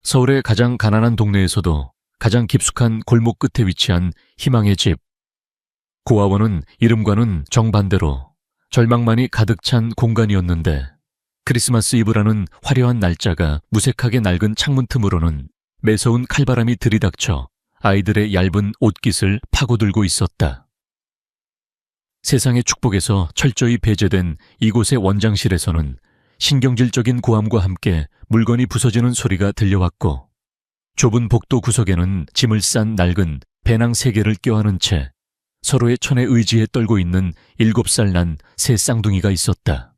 서울의 가장 가난한 동네에서도 가장 깊숙한 골목 끝에 위치한 희망의 집. 고아원은 이름과는 정반대로 절망만이 가득 찬 공간이었는데, 크리스마스 이브라는 화려한 날짜가 무색하게 낡은 창문 틈으로는 매서운 칼바람이 들이닥쳐 아이들의 얇은 옷깃을 파고들고 있었다. 세상의 축복에서 철저히 배제된 이곳의 원장실에서는 신경질적인 고함과 함께 물건이 부서지는 소리가 들려왔고, 좁은 복도 구석에는 짐을 싼 낡은 배낭 3개를 껴안은 채 서로의 천에 의지해 떨고 있는 7살 난 새 쌍둥이가 있었다.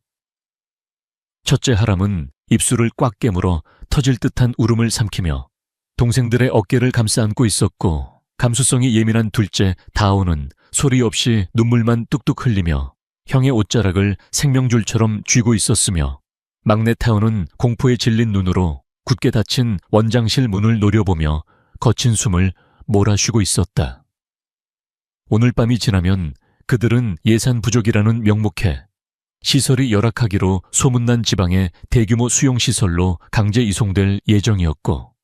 첫째 하람은 입술을 꽉 깨물어 터질 듯한 울음을 삼키며 동생들의 어깨를 감싸 안고 있었고, 감수성이 예민한 둘째 다오는 소리 없이 눈물만 뚝뚝 흘리며 형의 옷자락을 생명줄처럼 쥐고 있었으며, 막내 타오는 공포에 질린 눈으로 굳게 닫힌 원장실 문을 노려보며 거친 숨을 몰아쉬고 있었다. 오늘 밤이 지나면 그들은 예산 부족이라는 명목해 시설이 열악하기로 소문난 지방의 대규모 수용시설로 강제 이송될 예정이었고,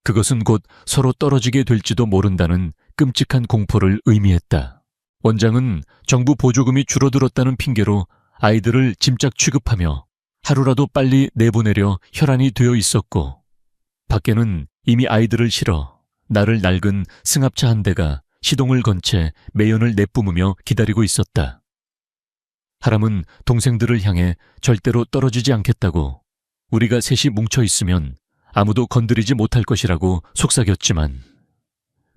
그것은 곧 서로 떨어지게 될지도 모른다는 끔찍한 공포를 의미했다. 원장은 정부 보조금이 줄어들었다는 핑계로 아이들을 짐짝 취급하며 하루라도 빨리 내보내려 혈안이 되어 있었고, 밖에는 이미 아이들을 실어 나를 낡은 승합차 한 대가 시동을 건 채 매연을 내뿜으며 기다리고 있었다. 하람은 동생들을 향해 절대로 떨어지지 않겠다고, 우리가 셋이 뭉쳐 있으면 아무도 건드리지 못할 것이라고 속삭였지만,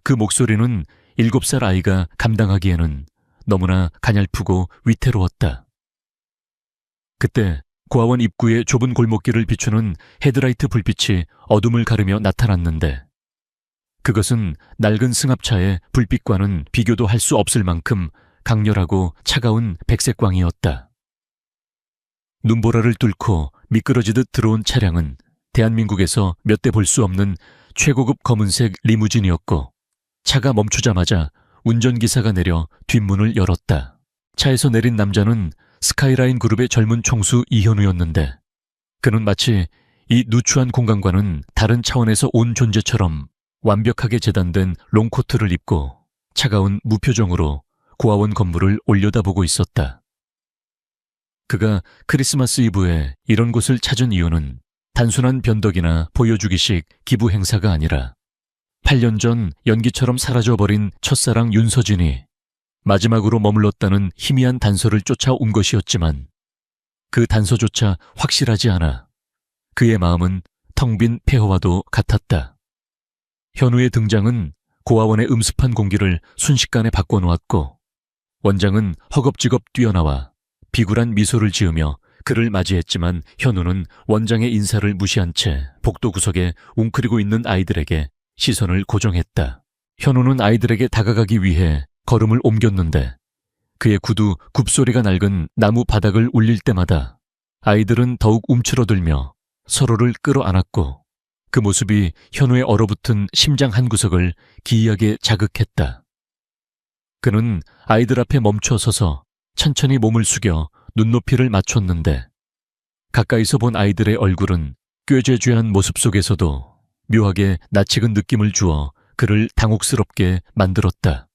그 목소리는 7살 아이가 감당하기에는 너무나 가냘프고 위태로웠다. 그때 고아원 입구의 좁은 골목길을 비추는 헤드라이트 불빛이 어둠을 가르며 나타났는데, 그것은 낡은 승합차의 불빛과는 비교도 할 수 없을 만큼 강렬하고 차가운 백색광이었다. 눈보라를 뚫고 미끄러지듯 들어온 차량은 대한민국에서 몇 대 볼 수 없는 최고급 검은색 리무진이었고, 차가 멈추자마자 운전기사가 내려 뒷문을 열었다. 차에서 내린 남자는 스카이라인 그룹의 젊은 총수 이현우였는데, 그는 마치 이 누추한 공간과는 다른 차원에서 온 존재처럼 완벽하게 재단된 롱코트를 입고 차가운 무표정으로 고아원 건물을 올려다보고 있었다. 그가 크리스마스 이브에 이런 곳을 찾은 이유는 단순한 변덕이나 보여주기식 기부 행사가 아니라 8년 전 연기처럼 사라져버린 첫사랑 윤서진이 마지막으로 머물렀다는 희미한 단서를 쫓아온 것이었지만, 그 단서조차 확실하지 않아 그의 마음은 텅 빈 폐허와도 같았다. 현우의 등장은 고아원의 음습한 공기를 순식간에 바꿔놓았고, 원장은 허겁지겁 뛰어나와 비굴한 미소를 지으며 그를 맞이했지만, 현우는 원장의 인사를 무시한 채 복도 구석에 웅크리고 있는 아이들에게 시선을 고정했다. 현우는 아이들에게 다가가기 위해 걸음을 옮겼는데, 그의 구두 굽소리가 낡은 나무 바닥을 울릴 때마다 아이들은 더욱 움츠러들며 서로를 끌어안았고, 그 모습이 현우의 얼어붙은 심장 한구석을 기이하게 자극했다. 그는 아이들 앞에 멈춰 서서 천천히 몸을 숙여 눈높이를 맞췄는데, 가까이서 본 아이들의 얼굴은 꾀죄죄한 모습 속에서도 묘하게 낯익은 느낌을 주어 그를 당혹스럽게 만들었다.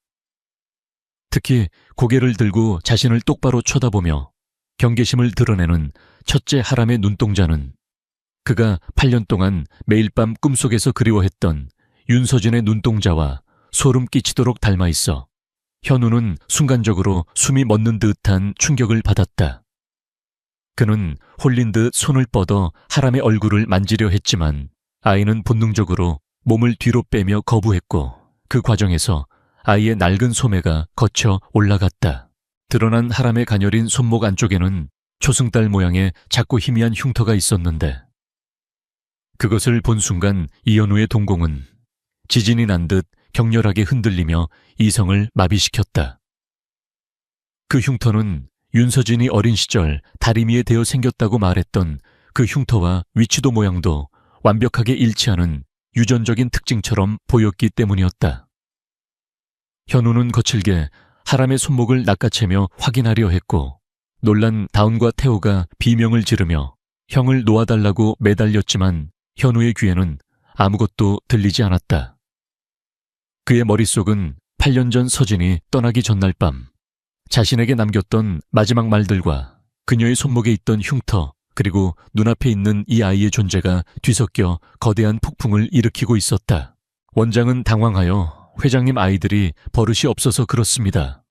특히 고개를 들고 자신을 똑바로 쳐다보며 경계심을 드러내는 첫째 하람의 눈동자는 그가 8년 동안 매일 밤 꿈속에서 그리워했던 윤서진의 눈동자와 소름 끼치도록 닮아 있어 현우는 순간적으로 숨이 멎는 듯한 충격을 받았다. 그는 홀린 듯 손을 뻗어 하람의 얼굴을 만지려 했지만 아이는 본능적으로 몸을 뒤로 빼며 거부했고, 그 과정에서 아이의 낡은 소매가 거쳐 올라갔다. 드러난 하람의 가녀린 손목 안쪽에는 초승달 모양의 작고 희미한 흉터가 있었는데, 그것을 본 순간 이현우의 동공은 지진이 난 듯 격렬하게 흔들리며 이성을 마비시켰다. 그 흉터는 윤서진이 어린 시절 다리미에 대어 생겼다고 말했던 그 흉터와 위치도 모양도 완벽하게 일치하는 유전적인 특징처럼 보였기 때문이었다. 현우는 거칠게 하람의 손목을 낚아채며 확인하려 했고, 놀란 다운과 태호가 비명을 지르며 형을 놓아달라고 매달렸지만 현우의 귀에는 아무것도 들리지 않았다. 그의 머릿속은 8년 전 서진이 떠나기 전날 밤 자신에게 남겼던 마지막 말들과 그녀의 손목에 있던 흉터 그리고 눈앞에 있는 이 아이의 존재가 뒤섞여 거대한 폭풍을 일으키고 있었다. 원장은 당황하여 회장님 아이들이 버릇이 없어서 그렇습니다.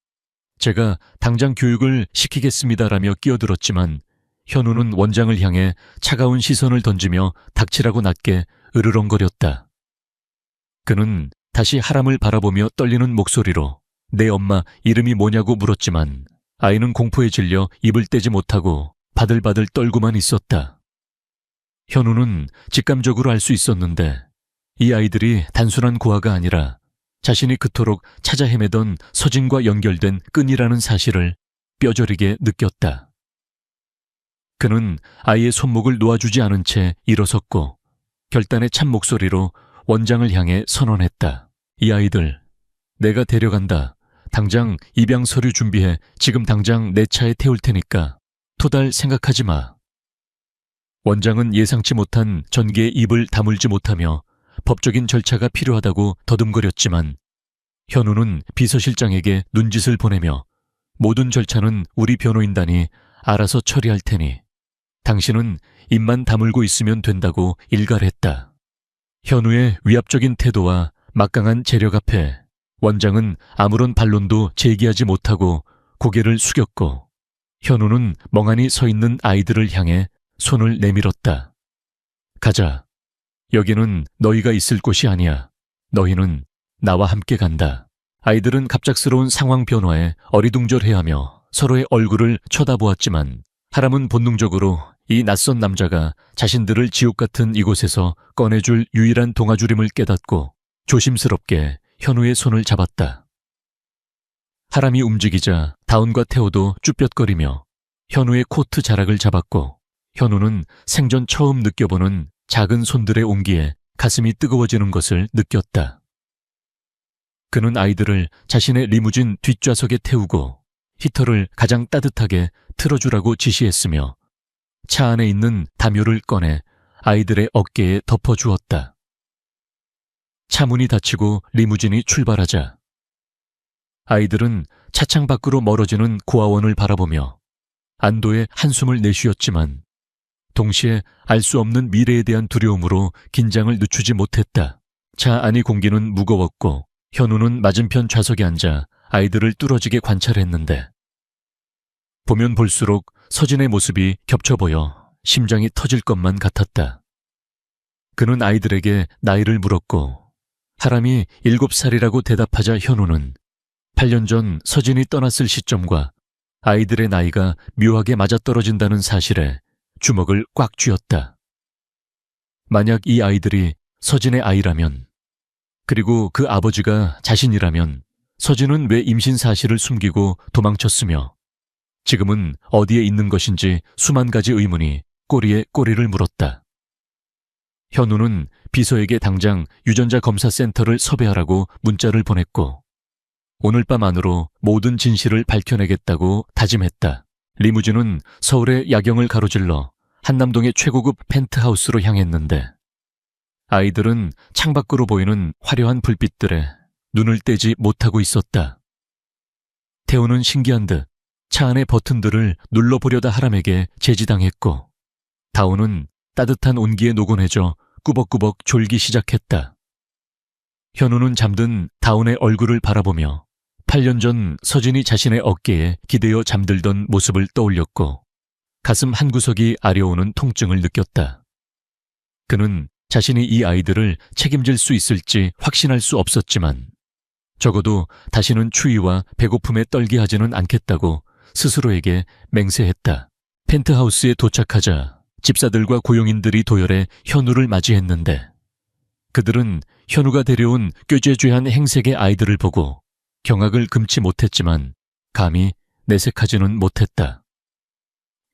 제가 당장 교육을 시키겠습니다라며 끼어들었지만 현우는 원장을 향해 차가운 시선을 던지며 닥치라고 낮게 으르렁거렸다. 그는 다시 하람을 바라보며 떨리는 목소리로 내 엄마 이름이 뭐냐고 물었지만 아이는 공포에 질려 입을 떼지 못하고 바들바들 떨고만 있었다. 현우는 직감적으로 알 수 있었는데 이 아이들이 단순한 고아가 아니라 자신이 그토록 찾아 헤매던 서진과 연결된 끈이라는 사실을 뼈저리게 느꼈다. 그는 아이의 손목을 놓아주지 않은 채 일어섰고 결단의 찬 목소리로 원장을 향해 선언했다. 이 아이들 내가 데려간다. 당장 입양 서류 준비해. 지금 당장 내 차에 태울 테니까 토달 생각하지 마. 원장은 예상치 못한 전개에 입을 다물지 못하며 법적인 절차가 필요하다고 더듬거렸지만 현우는 비서실장에게 눈짓을 보내며 모든 절차는 우리 변호인단이 알아서 처리할 테니 당신은 입만 다물고 있으면 된다고 일갈했다. 현우의 위압적인 태도와 막강한 재력 앞에 원장은 아무런 반론도 제기하지 못하고 고개를 숙였고 현우는 멍하니 서 있는 아이들을 향해 손을 내밀었다. 가자. 여기는 너희가 있을 곳이 아니야. 너희는 나와 함께 간다. 아이들은 갑작스러운 상황 변화에 어리둥절해하며 서로의 얼굴을 쳐다보았지만 하람은 본능적으로 이 낯선 남자가 자신들을 지옥 같은 이곳에서 꺼내줄 유일한 동아줄임을 깨닫고 조심스럽게 현우의 손을 잡았다. 하람이 움직이자 다운과 태호도 쭈뼛거리며 현우의 코트 자락을 잡았고 현우는 생전 처음 느껴보는 작은 손들의 온기에 가슴이 뜨거워지는 것을 느꼈다. 그는 아이들을 자신의 리무진 뒷좌석에 태우고 히터를 가장 따뜻하게 틀어주라고 지시했으며 차 안에 있는 담요를 꺼내 아이들의 어깨에 덮어주었다. 차 문이 닫히고 리무진이 출발하자 아이들은 차창 밖으로 멀어지는 고아원을 바라보며 안도의 한숨을 내쉬었지만 동시에 알 수 없는 미래에 대한 두려움으로 긴장을 늦추지 못했다. 차 안의 공기는 무거웠고 현우는 맞은편 좌석에 앉아 아이들을 뚫어지게 관찰했는데 보면 볼수록 서진의 모습이 겹쳐 보여 심장이 터질 것만 같았다. 그는 아이들에게 나이를 물었고 하람이 7살이라고 대답하자 현우는 8년 전 서진이 떠났을 시점과 아이들의 나이가 묘하게 맞아떨어진다는 사실에 주먹을 꽉 쥐었다. 만약 이 아이들이 서진의 아이라면 그리고 그 아버지가 자신이라면 서진은 왜 임신 사실을 숨기고 도망쳤으며 지금은 어디에 있는 것인지 수만 가지 의문이 꼬리에 꼬리를 물었다. 현우는 비서에게 당장 유전자 검사 센터를 섭외하라고 문자를 보냈고 오늘 밤 안으로 모든 진실을 밝혀내겠다고 다짐했다. 리무진은 서울의 야경을 가로질러 한남동의 최고급 펜트하우스로 향했는데 아이들은 창밖으로 보이는 화려한 불빛들에 눈을 떼지 못하고 있었다. 태우는 신기한 듯 차 안의 버튼들을 눌러보려다 하람에게 제지당했고 다운은 따뜻한 온기에 노곤해져 꾸벅꾸벅 졸기 시작했다. 현우는 잠든 다운의 얼굴을 바라보며 8년 전 서진이 자신의 어깨에 기대어 잠들던 모습을 떠올렸고 가슴 한구석이 아려오는 통증을 느꼈다. 그는 자신이 이 아이들을 책임질 수 있을지 확신할 수 없었지만 적어도 다시는 추위와 배고픔에 떨게 하지는 않겠다고 스스로에게 맹세했다. 펜트하우스에 도착하자 집사들과 고용인들이 도열해 현우를 맞이했는데 그들은 현우가 데려온 꾀죄죄한 행색의 아이들을 보고 경악을 금치 못했지만 감히 내색하지는 못했다.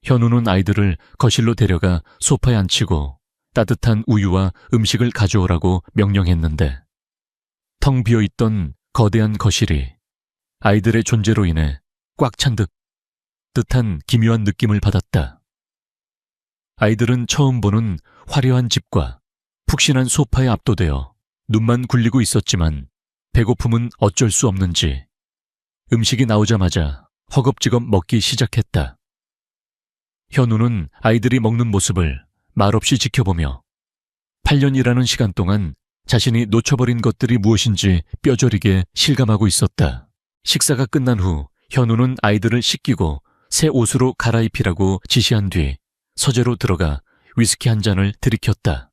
현우는 아이들을 거실로 데려가 소파에 앉히고 따뜻한 우유와 음식을 가져오라고 명령했는데 텅 비어있던 거대한 거실이 아이들의 존재로 인해 꽉 찬 듯한 기묘한 느낌을 받았다. 아이들은 처음 보는 화려한 집과 푹신한 소파에 압도되어 눈만 굴리고 있었지만 배고픔은 어쩔 수 없는지 음식이 나오자마자 허겁지겁 먹기 시작했다. 현우는 아이들이 먹는 모습을 말없이 지켜보며 8년이라는 시간 동안 자신이 놓쳐버린 것들이 무엇인지 뼈저리게 실감하고 있었다. 식사가 끝난 후 현우는 아이들을 씻기고 새 옷으로 갈아입히라고 지시한 뒤 서재로 들어가 위스키 한 잔을 들이켰다.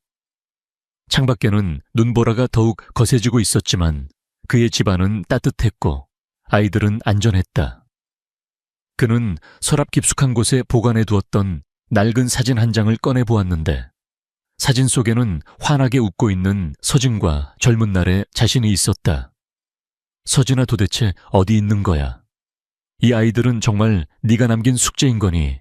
창밖에는 눈보라가 더욱 거세지고 있었지만 그의 집안은 따뜻했고 아이들은 안전했다. 그는 서랍 깊숙한 곳에 보관해 두었던 낡은 사진 한 장을 꺼내 보았는데 사진 속에는 환하게 웃고 있는 서진과 젊은 날의 자신이 있었다. 서진아, 도대체 어디 있는 거야? 이 아이들은 정말 네가 남긴 숙제인 거니?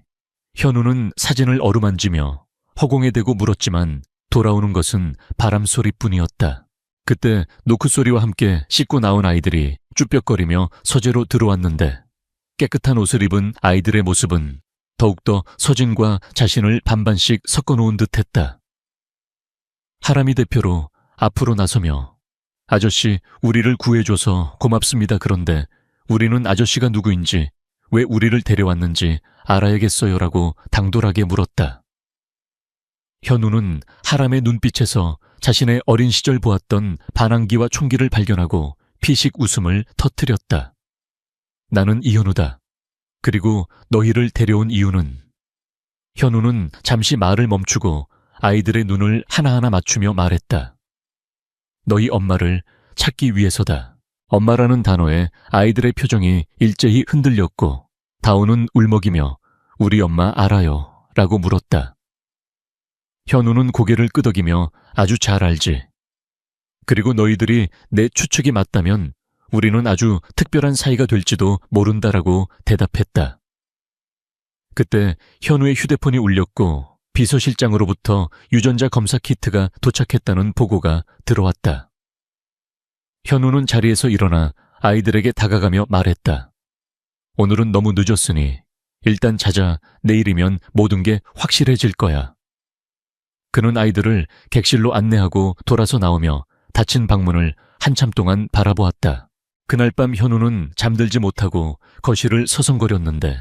현우는 사진을 어루만지며 허공에 대고 물었지만 돌아오는 것은 바람 소리뿐이었다. 그때 노크 소리와 함께 씻고 나온 아이들이 쭈뼛거리며 서재로 들어왔는데 깨끗한 옷을 입은 아이들의 모습은 더욱더 서진과 자신을 반반씩 섞어놓은 듯했다. 하람이 대표로 앞으로 나서며 아저씨, 우리를 구해줘서 고맙습니다. 그런데 우리는 아저씨가 누구인지 왜 우리를 데려왔는지 알아야겠어요라고 당돌하게 물었다. 현우는 하람의 눈빛에서 자신의 어린 시절 보았던 반항기와 총기를 발견하고 피식 웃음을 터뜨렸다. 나는 이현우다. 그리고 너희를 데려온 이유는? 현우는 잠시 말을 멈추고 아이들의 눈을 하나하나 맞추며 말했다. 너희 엄마를 찾기 위해서다. 엄마라는 단어에 아이들의 표정이 일제히 흔들렸고 다오는 울먹이며 우리 엄마 알아요 라고 물었다. 현우는 고개를 끄덕이며 아주 잘 알지. 그리고 너희들이 내 추측이 맞다면 우리는 아주 특별한 사이가 될지도 모른다라고 대답했다. 그때 현우의 휴대폰이 울렸고 비서실장으로부터 유전자 검사 키트가 도착했다는 보고가 들어왔다. 현우는 자리에서 일어나 아이들에게 다가가며 말했다. 오늘은 너무 늦었으니 일단 자자. 내일이면 모든 게 확실해질 거야. 그는 아이들을 객실로 안내하고 돌아서 나오며 닫힌 방문을 한참 동안 바라보았다. 그날 밤 현우는 잠들지 못하고 거실을 서성거렸는데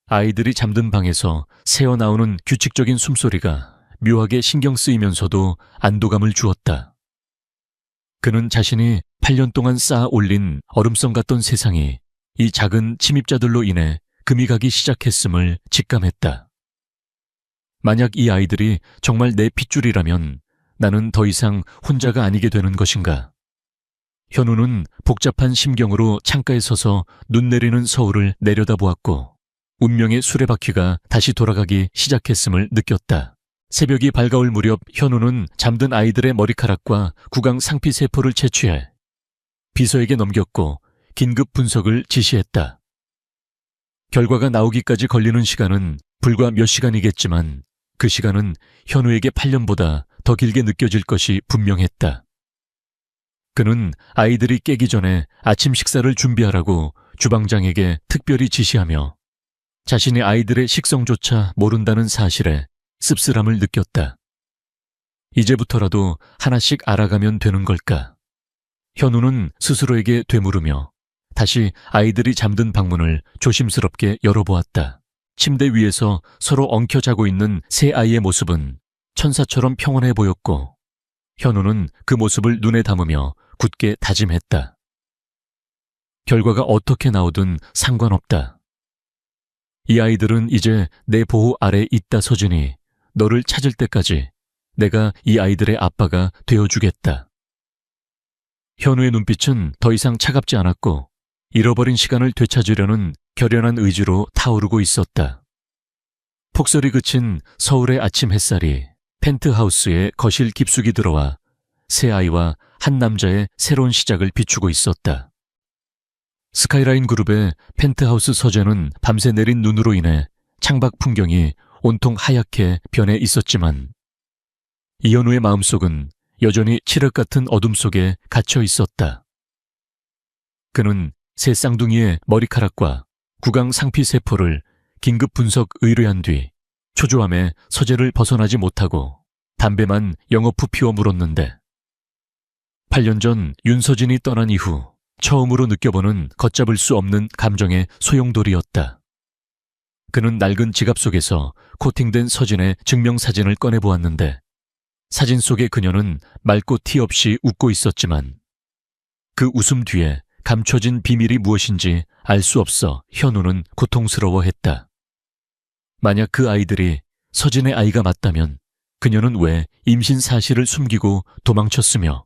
아이들이 잠든 방에서 새어나오는 규칙적인 숨소리가 묘하게 신경 쓰이면서도 안도감을 주었다. 그는 자신이 8년 동안 쌓아 올린 얼음성 같던 세상이 이 작은 침입자들로 인해 금이 가기 시작했음을 직감했다. 만약 이 아이들이 정말 내 핏줄이라면 나는 더 이상 혼자가 아니게 되는 것인가? 현우는 복잡한 심경으로 창가에 서서 눈 내리는 서울을 내려다보았고 운명의 수레바퀴가 다시 돌아가기 시작했음을 느꼈다. 새벽이 밝아올 무렵 현우는 잠든 아이들의 머리카락과 구강 상피세포를 채취해 비서에게 넘겼고 긴급 분석을 지시했다. 결과가 나오기까지 걸리는 시간은 불과 몇 시간이겠지만 그 시간은 현우에게 8년보다 더 길게 느껴질 것이 분명했다. 그는 아이들이 깨기 전에 아침 식사를 준비하라고 주방장에게 특별히 지시하며 자신이 아이들의 식성조차 모른다는 사실에 씁쓸함을 느꼈다. 이제부터라도 하나씩 알아가면 되는 걸까? 현우는 스스로에게 되물으며 다시 아이들이 잠든 방문을 조심스럽게 열어보았다. 침대 위에서 서로 엉켜 자고 있는 세 아이의 모습은 천사처럼 평온해 보였고 현우는 그 모습을 눈에 담으며 굳게 다짐했다. 결과가 어떻게 나오든 상관없다. 이 아이들은 이제 내 보호 아래 있다. 서진이 너를 찾을 때까지 내가 이 아이들의 아빠가 되어주겠다. 현우의 눈빛은 더 이상 차갑지 않았고 잃어버린 시간을 되찾으려는 결연한 의지로 타오르고 있었다. 폭설이 그친 서울의 아침 햇살이 펜트하우스의 거실 깊숙이 들어와 세 아이와 한 남자의 새로운 시작을 비추고 있었다. 스카이라인 그룹의 펜트하우스 서재는 밤새 내린 눈으로 인해 창밖 풍경이 온통 하얗게 변해 있었지만 이현우의 마음속은 여전히 칠흑 같은 어둠 속에 갇혀 있었다. 그는 새 쌍둥이의 머리카락과 구강 상피세포를 긴급 분석 의뢰한 뒤 초조함에 서재를 벗어나지 못하고 담배만 영업 후 피워 물었는데 8년 전 윤서진이 떠난 이후 처음으로 느껴보는 걷잡을 수 없는 감정의 소용돌이였다. 그는 낡은 지갑 속에서 코팅된 서진의 증명사진을 꺼내보았는데 사진 속의 그녀는 맑고 티 없이 웃고 있었지만 그 웃음 뒤에 감춰진 비밀이 무엇인지 알 수 없어 현우는 고통스러워했다. 만약 그 아이들이 서진의 아이가 맞다면 그녀는 왜 임신 사실을 숨기고 도망쳤으며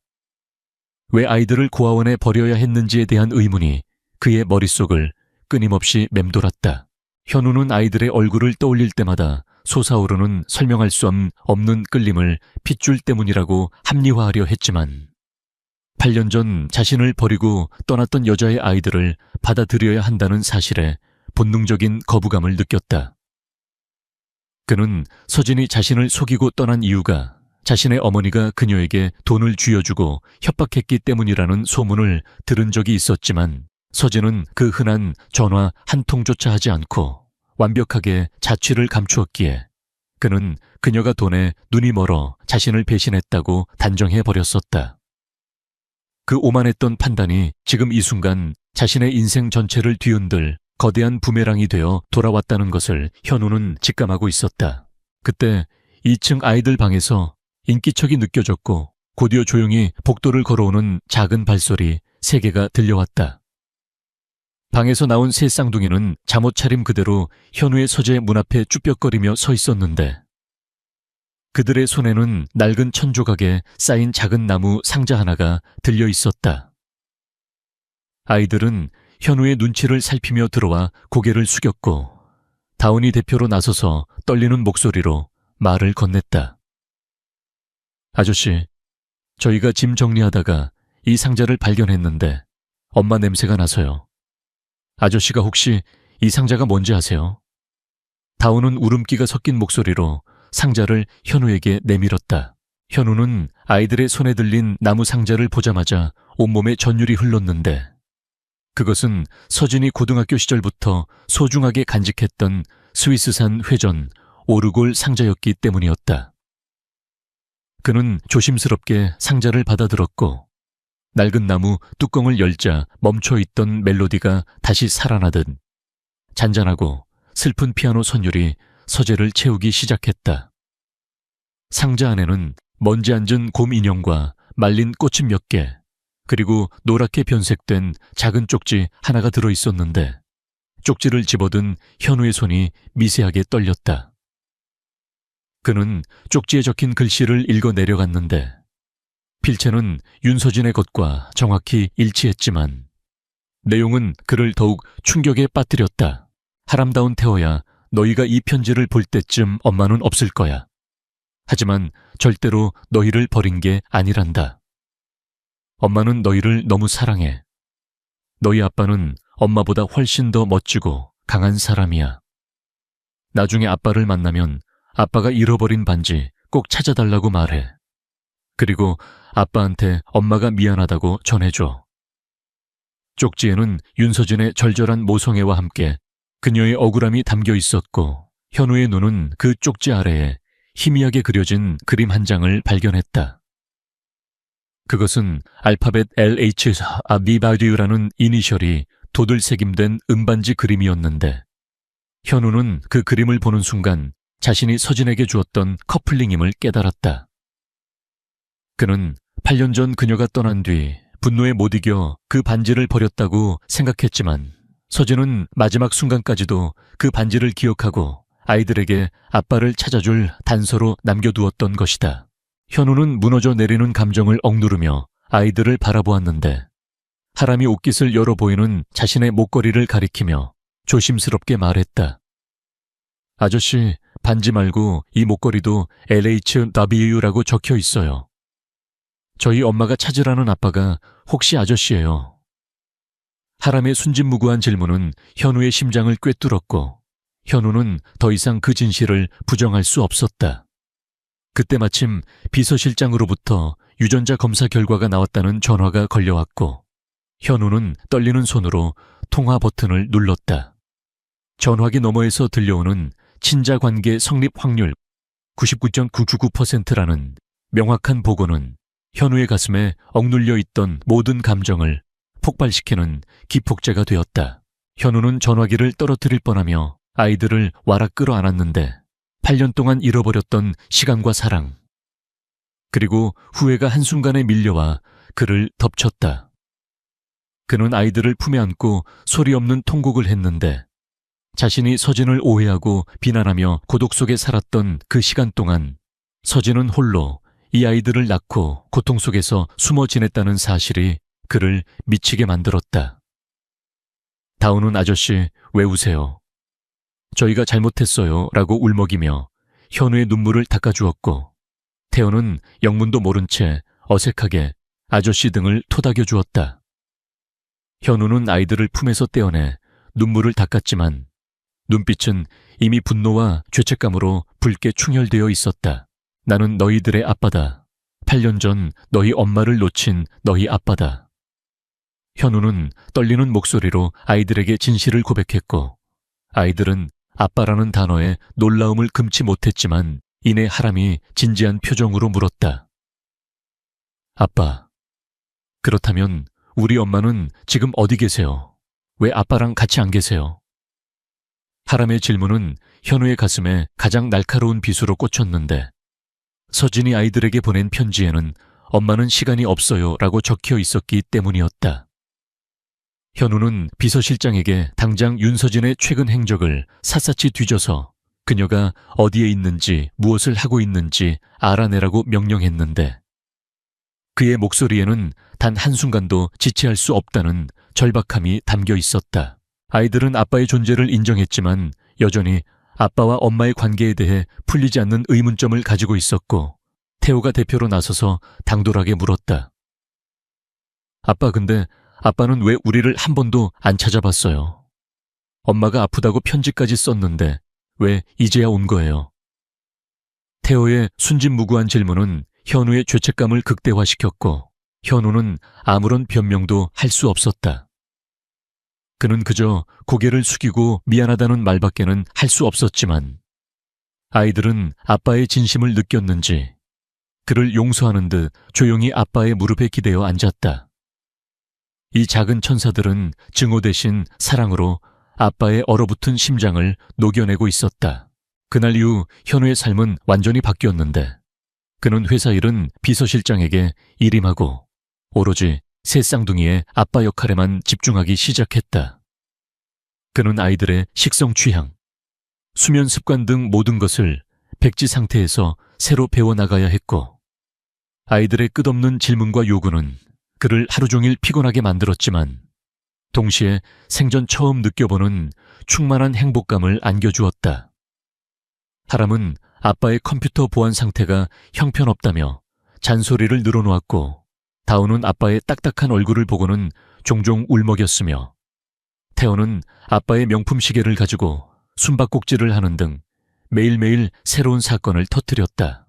왜 아이들을 고아원에 버려야 했는지에 대한 의문이 그의 머릿속을 끊임없이 맴돌았다. 현우는 아이들의 얼굴을 떠올릴 때마다 솟아오르는 설명할 수 없는 끌림을 핏줄 때문이라고 합리화하려 했지만 8년 전 자신을 버리고 떠났던 여자의 아이들을 받아들여야 한다는 사실에 본능적인 거부감을 느꼈다. 그는 서진이 자신을 속이고 떠난 이유가 자신의 어머니가 그녀에게 돈을 쥐어주고 협박했기 때문이라는 소문을 들은 적이 있었지만 서진은 그 흔한 전화 한 통조차 하지 않고 완벽하게 자취를 감추었기에 그는 그녀가 돈에 눈이 멀어 자신을 배신했다고 단정해버렸었다. 그 오만했던 판단이 지금 이 순간 자신의 인생 전체를 뒤흔들 거대한 부메랑이 되어 돌아왔다는 것을 현우는 직감하고 있었다. 그때 2층 아이들 방에서 인기척이 느껴졌고 곧이어 조용히 복도를 걸어오는 작은 발소리 3개가 들려왔다. 방에서 나온 세 쌍둥이는 잠옷 차림 그대로 현우의 서재 문 앞에 쭈뼛거리며 서 있었는데 그들의 손에는 낡은 천조각에 쌓인 작은 나무 상자 하나가 들려 있었다. 아이들은 현우의 눈치를 살피며 들어와 고개를 숙였고 다운이 대표로 나서서 떨리는 목소리로 말을 건넸다. 아저씨, 저희가 짐 정리하다가 이 상자를 발견했는데 엄마 냄새가 나서요. 아저씨가 혹시 이 상자가 뭔지 아세요? 다운은 울음기가 섞인 목소리로 상자를 현우에게 내밀었다. 현우는 아이들의 손에 들린 나무 상자를 보자마자 온몸에 전율이 흘렀는데 그것은 서진이 고등학교 시절부터 소중하게 간직했던 스위스산 회전 오르골 상자였기 때문이었다. 그는 조심스럽게 상자를 받아들었고 낡은 나무 뚜껑을 열자 멈춰있던 멜로디가 다시 살아나듯 잔잔하고 슬픈 피아노 선율이 서재를 채우기 시작했다. 상자 안에는 먼지 앉은 곰 인형과 말린 꽃잎 몇 개, 그리고 노랗게 변색된 작은 쪽지 하나가 들어있었는데 쪽지를 집어든 현우의 손이 미세하게 떨렸다. 그는 쪽지에 적힌 글씨를 읽어 내려갔는데 필체는 윤서진의 것과 정확히 일치했지만 내용은 그를 더욱 충격에 빠뜨렸다. 하람다운 태호야, 너희가 이 편지를 볼 때쯤 엄마는 없을 거야. 하지만 절대로 너희를 버린 게 아니란다. 엄마는 너희를 너무 사랑해. 너희 아빠는 엄마보다 훨씬 더 멋지고 강한 사람이야. 나중에 아빠를 만나면 아빠가 잃어버린 반지 꼭 찾아달라고 말해. 그리고 아빠한테 엄마가 미안하다고 전해줘. 쪽지에는 윤서진의 절절한 모성애와 함께 그녀의 억울함이 담겨 있었고 현우의 눈은 그 쪽지 아래에 희미하게 그려진 그림 한 장을 발견했다. 그것은 알파벳 LH 아비바듀라는 이니셜이 도들새김된 은반지 그림이었는데 현우는 그 그림을 보는 순간 자신이 서진에게 주었던 커플링임을 깨달았다. 그는 8년 전 그녀가 떠난 뒤 분노에 못 이겨 그 반지를 버렸다고 생각했지만 서진은 마지막 순간까지도 그 반지를 기억하고 아이들에게 아빠를 찾아줄 단서로 남겨두었던 것이다. 현우는 무너져 내리는 감정을 억누르며 아이들을 바라보았는데 하람이 옷깃을 열어 보이는 자신의 목걸이를 가리키며 조심스럽게 말했다. 아저씨, 반지 말고 이 목걸이도 LHW라고 적혀 있어요. 저희 엄마가 찾으라는 아빠가 혹시 아저씨예요. 하람의 순진무구한 질문은 현우의 심장을 꿰뚫었고 현우는 더 이상 그 진실을 부정할 수 없었다. 그때 마침 비서실장으로부터 유전자 검사 결과가 나왔다는 전화가 걸려왔고 현우는 떨리는 손으로 통화 버튼을 눌렀다. 전화기 너머에서 들려오는 친자관계 성립 확률 99.999%라는 명확한 보고는 현우의 가슴에 억눌려 있던 모든 감정을 폭발시키는 기폭제가 되었다. 현우는 전화기를 떨어뜨릴 뻔하며 아이들을 와락 끌어안았는데 8년 동안 잃어버렸던 시간과 사랑, 그리고 후회가 한순간에 밀려와 그를 덮쳤다. 그는 아이들을 품에 안고 소리 없는 통곡을 했는데 자신이 서진을 오해하고 비난하며 고독 속에 살았던 그 시간 동안 서진은 홀로 이 아이들을 낳고 고통 속에서 숨어 지냈다는 사실이 그를 미치게 만들었다. 다운은 아저씨, 왜 우세요? 저희가 잘못했어요 라고 울먹이며 현우의 눈물을 닦아주었고, 태호는 영문도 모른 채 어색하게 아저씨 등을 토닥여 주었다. 현우는 아이들을 품에서 떼어내 눈물을 닦았지만 눈빛은 이미 분노와 죄책감으로 붉게 충혈되어 있었다. 나는 너희들의 아빠다. 8년 전 너희 엄마를 놓친 너희 아빠다. 현우는 떨리는 목소리로 아이들에게 진실을 고백했고, 아이들은 아빠라는 단어에 놀라움을 금치 못했지만 이내 하람이 진지한 표정으로 물었다. 아빠, 그렇다면 우리 엄마는 지금 어디 계세요? 왜 아빠랑 같이 안 계세요? 하람의 질문은 현우의 가슴에 가장 날카로운 비수로 꽂혔는데, 서진이 아이들에게 보낸 편지에는 엄마는 시간이 없어요 라고 적혀 있었기 때문이었다. 현우는 비서실장에게 당장 윤서진의 최근 행적을 샅샅이 뒤져서 그녀가 어디에 있는지 무엇을 하고 있는지 알아내라고 명령했는데, 그의 목소리에는 단 한순간도 지체할 수 없다는 절박함이 담겨 있었다. 아이들은 아빠의 존재를 인정했지만 여전히 아빠와 엄마의 관계에 대해 풀리지 않는 의문점을 가지고 있었고, 태호가 대표로 나서서 당돌하게 물었다. 아빠, 근데 아빠는 왜 우리를 한 번도 안 찾아봤어요? 엄마가 아프다고 편지까지 썼는데 왜 이제야 온 거예요? 태호의 순진무구한 질문은 현우의 죄책감을 극대화시켰고, 현우는 아무런 변명도 할 수 없었다. 그는 그저 고개를 숙이고 미안하다는 말밖에는 할 수 없었지만, 아이들은 아빠의 진심을 느꼈는지 그를 용서하는 듯 조용히 아빠의 무릎에 기대어 앉았다. 이 작은 천사들은 증오 대신 사랑으로 아빠의 얼어붙은 심장을 녹여내고 있었다. 그날 이후 현우의 삶은 완전히 바뀌었는데, 그는 회사 일은 비서실장에게 일임하고 오로지 새 쌍둥이의 아빠 역할에만 집중하기 시작했다. 그는 아이들의 식성 취향, 수면 습관 등 모든 것을 백지 상태에서 새로 배워나가야 했고, 아이들의 끝없는 질문과 요구는 그를 하루 종일 피곤하게 만들었지만 동시에 생전 처음 느껴보는 충만한 행복감을 안겨주었다. 하람은 아빠의 컴퓨터 보안 상태가 형편없다며 잔소리를 늘어놓았고, 다운은 아빠의 딱딱한 얼굴을 보고는 종종 울먹였으며, 태호는 아빠의 명품 시계를 가지고 숨바꼭질을 하는 등 매일매일 새로운 사건을 터뜨렸다.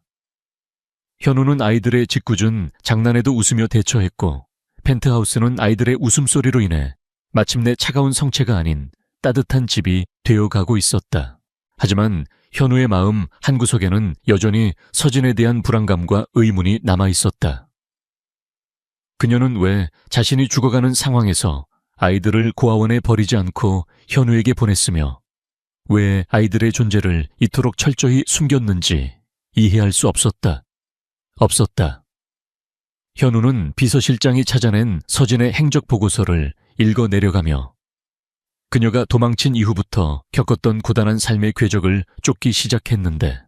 현우는 아이들의 짓궂은 장난에도 웃으며 대처했고, 펜트하우스는 아이들의 웃음소리로 인해 마침내 차가운 성체가 아닌 따뜻한 집이 되어가고 있었다. 하지만 현우의 마음 한구석에는 여전히 서진에 대한 불안감과 의문이 남아있었다. 그녀는 왜 자신이 죽어가는 상황에서 아이들을 고아원에 버리지 않고 현우에게 보냈으며, 왜 아이들의 존재를 이토록 철저히 숨겼는지 이해할 수 없었다. 현우는 비서실장이 찾아낸 서진의 행적 보고서를 읽어 내려가며 그녀가 도망친 이후부터 겪었던 고단한 삶의 궤적을 쫓기 시작했는데,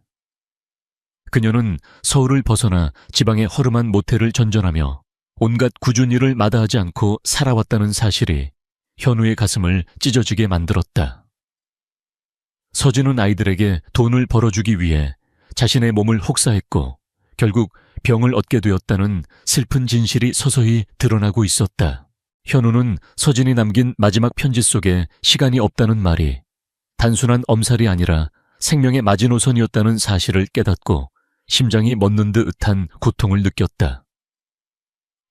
그녀는 서울을 벗어나 지방의 허름한 모텔을 전전하며 온갖 굳은 일을 마다하지 않고 살아왔다는 사실이 현우의 가슴을 찢어지게 만들었다. 서진은 아이들에게 돈을 벌어주기 위해 자신의 몸을 혹사했고 결국 병을 얻게 되었다는 슬픈 진실이 서서히 드러나고 있었다. 현우는 서진이 남긴 마지막 편지 속에 시간이 없다는 말이 단순한 엄살이 아니라 생명의 마지노선이었다는 사실을 깨닫고 심장이 멎는 듯한 고통을 느꼈다.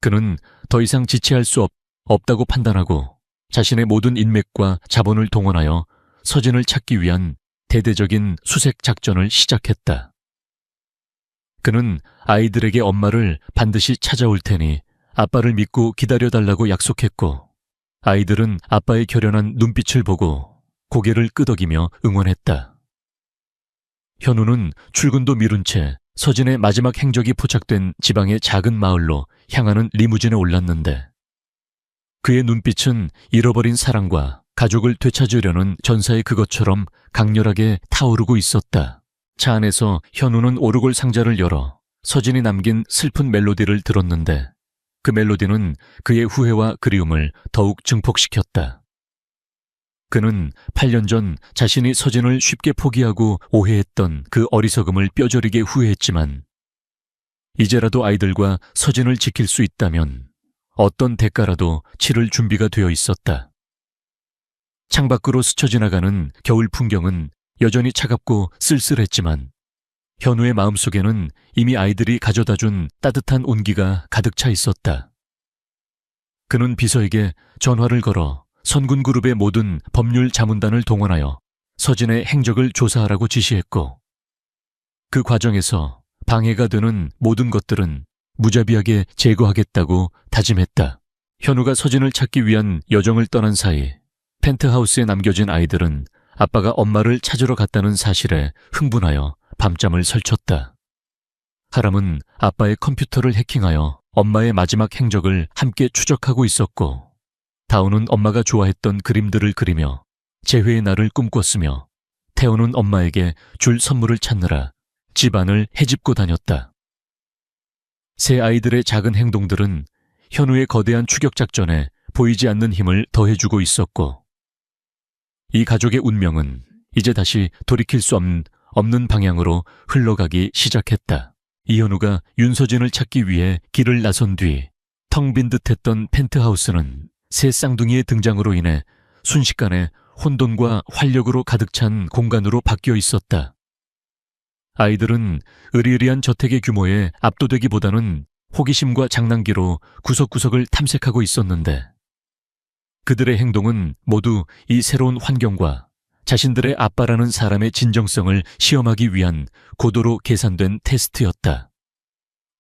그는 더 이상 지체할 수 없다고 판단하고 자신의 모든 인맥과 자본을 동원하여 서진을 찾기 위한 대대적인 수색 작전을 시작했다. 그는 아이들에게 엄마를 반드시 찾아올 테니 아빠를 믿고 기다려달라고 약속했고, 아이들은 아빠의 결연한 눈빛을 보고 고개를 끄덕이며 응원했다. 현우는 출근도 미룬 채 서진의 마지막 행적이 포착된 지방의 작은 마을로 향하는 리무진에 올랐는데, 그의 눈빛은 잃어버린 사랑과 가족을 되찾으려는 전사의 그것처럼 강렬하게 타오르고 있었다. 차 안에서 현우는 오르골 상자를 열어 서진이 남긴 슬픈 멜로디를 들었는데, 그 멜로디는 그의 후회와 그리움을 더욱 증폭시켰다. 그는 8년 전 자신이 서진을 쉽게 포기하고 오해했던 그 어리석음을 뼈저리게 후회했지만, 이제라도 아이들과 서진을 지킬 수 있다면 어떤 대가라도 치를 준비가 되어 있었다. 창밖으로 스쳐 지나가는 겨울 풍경은 여전히 차갑고 쓸쓸했지만, 현우의 마음속에는 이미 아이들이 가져다준 따뜻한 온기가 가득 차 있었다. 그는 비서에게 전화를 걸어 선군그룹의 모든 법률 자문단을 동원하여 서진의 행적을 조사하라고 지시했고, 그 과정에서 방해가 되는 모든 것들은 무자비하게 제거하겠다고 다짐했다. 현우가 서진을 찾기 위한 여정을 떠난 사이 펜트하우스에 남겨진 아이들은 아빠가 엄마를 찾으러 갔다는 사실에 흥분하여 밤잠을 설쳤다. 하람은 아빠의 컴퓨터를 해킹하여 엄마의 마지막 행적을 함께 추적하고 있었고, 다운은 엄마가 좋아했던 그림들을 그리며 재회의 날을 꿈꿨으며, 태호는 엄마에게 줄 선물을 찾느라 집안을 헤집고 다녔다. 세 아이들의 작은 행동들은 현우의 거대한 추격 작전에 보이지 않는 힘을 더해주고 있었고, 이 가족의 운명은 이제 다시 돌이킬 수 없는 방향으로 흘러가기 시작했다. 이현우가 윤서진을 찾기 위해 길을 나선 뒤 텅 빈 듯했던 펜트하우스는 새 쌍둥이의 등장으로 인해 순식간에 혼돈과 활력으로 가득 찬 공간으로 바뀌어 있었다. 아이들은 으리으리한 저택의 규모에 압도되기보다는 호기심과 장난기로 구석구석을 탐색하고 있었는데, 그들의 행동은 모두 이 새로운 환경과 자신들의 아빠라는 사람의 진정성을 시험하기 위한 고도로 계산된 테스트였다.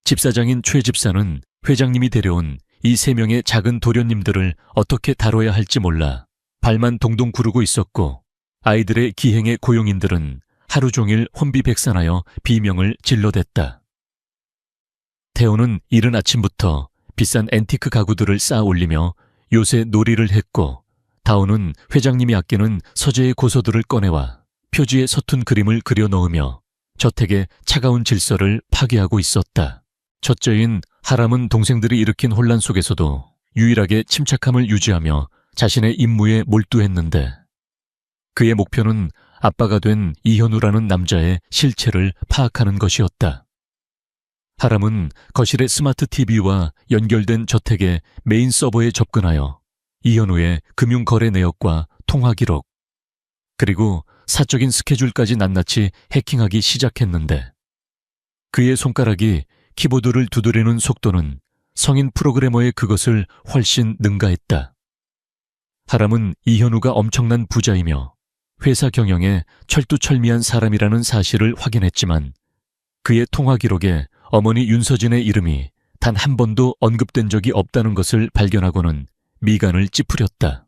집사장인 최 집사는 회장님이 데려온 이 세 명의 작은 도련님들을 어떻게 다뤄야 할지 몰라 발만 동동 구르고 있었고, 아이들의 기행의 고용인들은 하루 종일 혼비백산하여 비명을 질러댔다. 태호는 이른 아침부터 비싼 앤티크 가구들을 쌓아 올리며 요새 놀이를 했고, 다오는 회장님이 아끼는 서재의 고서들을 꺼내와 표지에 서툰 그림을 그려 넣으며 저택의 차가운 질서를 파괴하고 있었다. 첫째인 하람은 동생들이 일으킨 혼란 속에서도 유일하게 침착함을 유지하며 자신의 임무에 몰두했는데, 그의 목표는 아빠가 된 이현우라는 남자의 실체를 파악하는 것이었다. 하람은 거실의 스마트 TV와 연결된 저택의 메인 서버에 접근하여 이현우의 금융거래 내역과 통화 기록, 그리고 사적인 스케줄까지 낱낱이 해킹하기 시작했는데, 그의 손가락이 키보드를 두드리는 속도는 성인 프로그래머의 그것을 훨씬 능가했다. 하람은 이현우가 엄청난 부자이며 회사 경영에 철두철미한 사람이라는 사실을 확인했지만, 그의 통화 기록에 어머니 윤서진의 이름이 단 한 번도 언급된 적이 없다는 것을 발견하고는 미간을 찌푸렸다.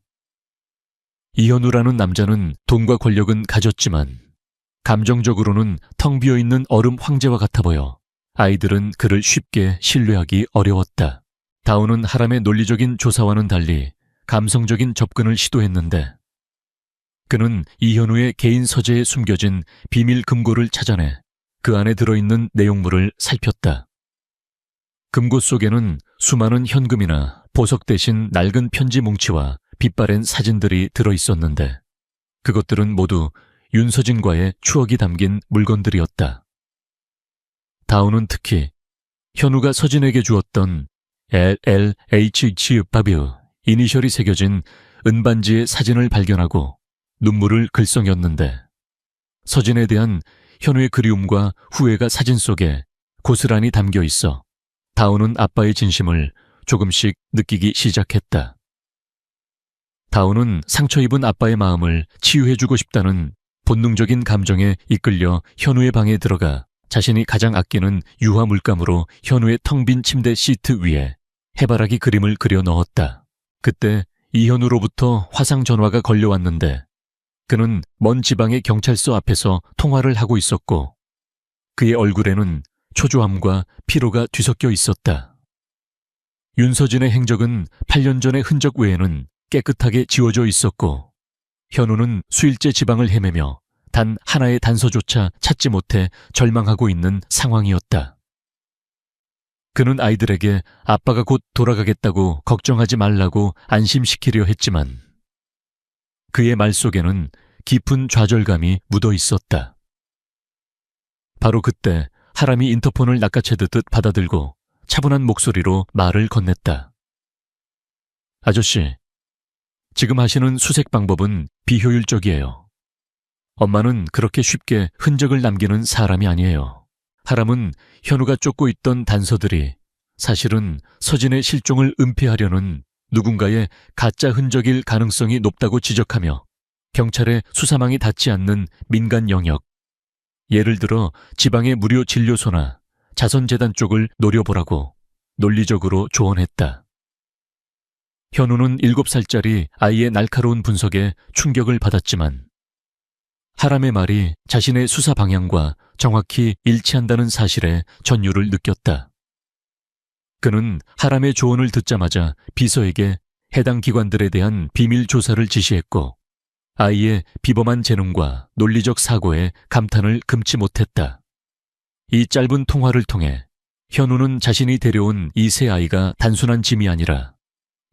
이현우라는 남자는 돈과 권력은 가졌지만 감정적으로는 텅 비어있는 얼음 황제와 같아 보여 아이들은 그를 쉽게 신뢰하기 어려웠다. 다오는 하람의 논리적인 조사와는 달리 감성적인 접근을 시도했는데, 그는 이현우의 개인 서재에 숨겨진 비밀 금고를 찾아내 그 안에 들어있는 내용물을 살폈다. 금고 속에는 수많은 현금이나 보석 대신 낡은 편지 뭉치와 빛바랜 사진들이 들어있었는데, 그것들은 모두 윤서진과의 추억이 담긴 물건들이었다. 다오는 특히 현우가 서진에게 주었던 LLHGW 이니셜이 새겨진 은반지의 사진을 발견하고 눈물을 글썽였는데, 서진에 대한 현우의 그리움과 후회가 사진 속에 고스란히 담겨 있어 다오는 아빠의 진심을 조금씩 느끼기 시작했다. 다오는 상처 입은 아빠의 마음을 치유해주고 싶다는 본능적인 감정에 이끌려 현우의 방에 들어가 자신이 가장 아끼는 유화 물감으로 현우의 텅 빈 침대 시트 위에 해바라기 그림을 그려 넣었다. 그때 이현우로부터 화상 전화가 걸려왔는데 그는 먼 지방의 경찰서 앞에서 통화를 하고 있었고 그의 얼굴에는 초조함과 피로가 뒤섞여 있었다. 윤서진의 행적은 8년 전의 흔적 외에는 깨끗하게 지워져 있었고 현우는 수일째 지방을 헤매며 단 하나의 단서조차 찾지 못해 절망하고 있는 상황이었다. 그는 아이들에게 아빠가 곧 돌아가겠다고 걱정하지 말라고 안심시키려 했지만 그의 말 속에는 깊은 좌절감이 묻어 있었다. 바로 그때 하람이 인터폰을 낚아채듯 받아들고 차분한 목소리로 말을 건넸다. 아저씨, 지금 하시는 수색 방법은 비효율적이에요. 엄마는 그렇게 쉽게 흔적을 남기는 사람이 아니에요. 하람은 현우가 쫓고 있던 단서들이 사실은 서진의 실종을 은폐하려는 누군가의 가짜 흔적일 가능성이 높다고 지적하며 경찰의 수사망이 닿지 않는 민간 영역, 예를 들어 지방의 무료 진료소나 자선재단 쪽을 노려보라고 논리적으로 조언했다. 현우는 7살짜리 아이의 날카로운 분석에 충격을 받았지만 하람의 말이 자신의 수사 방향과 정확히 일치한다는 사실에 전율을 느꼈다. 그는 하람의 조언을 듣자마자 비서에게 해당 기관들에 대한 비밀 조사를 지시했고 아이의 비범한 재능과 논리적 사고에 감탄을 금치 못했다. 이 짧은 통화를 통해 현우는 자신이 데려온 이 세 아이가 단순한 짐이 아니라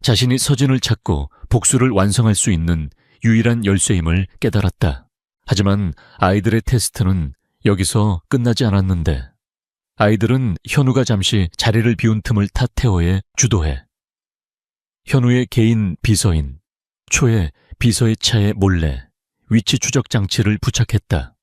자신이 서진을 찾고 복수를 완성할 수 있는 유일한 열쇠임을 깨달았다. 하지만 아이들의 테스트는 여기서 끝나지 않았는데 아이들은 현우가 잠시 자리를 비운 틈을 타 태호에 주도해 현우의 개인 비서인 초의 비서의 차에 몰래 위치 추적 장치를 부착했다.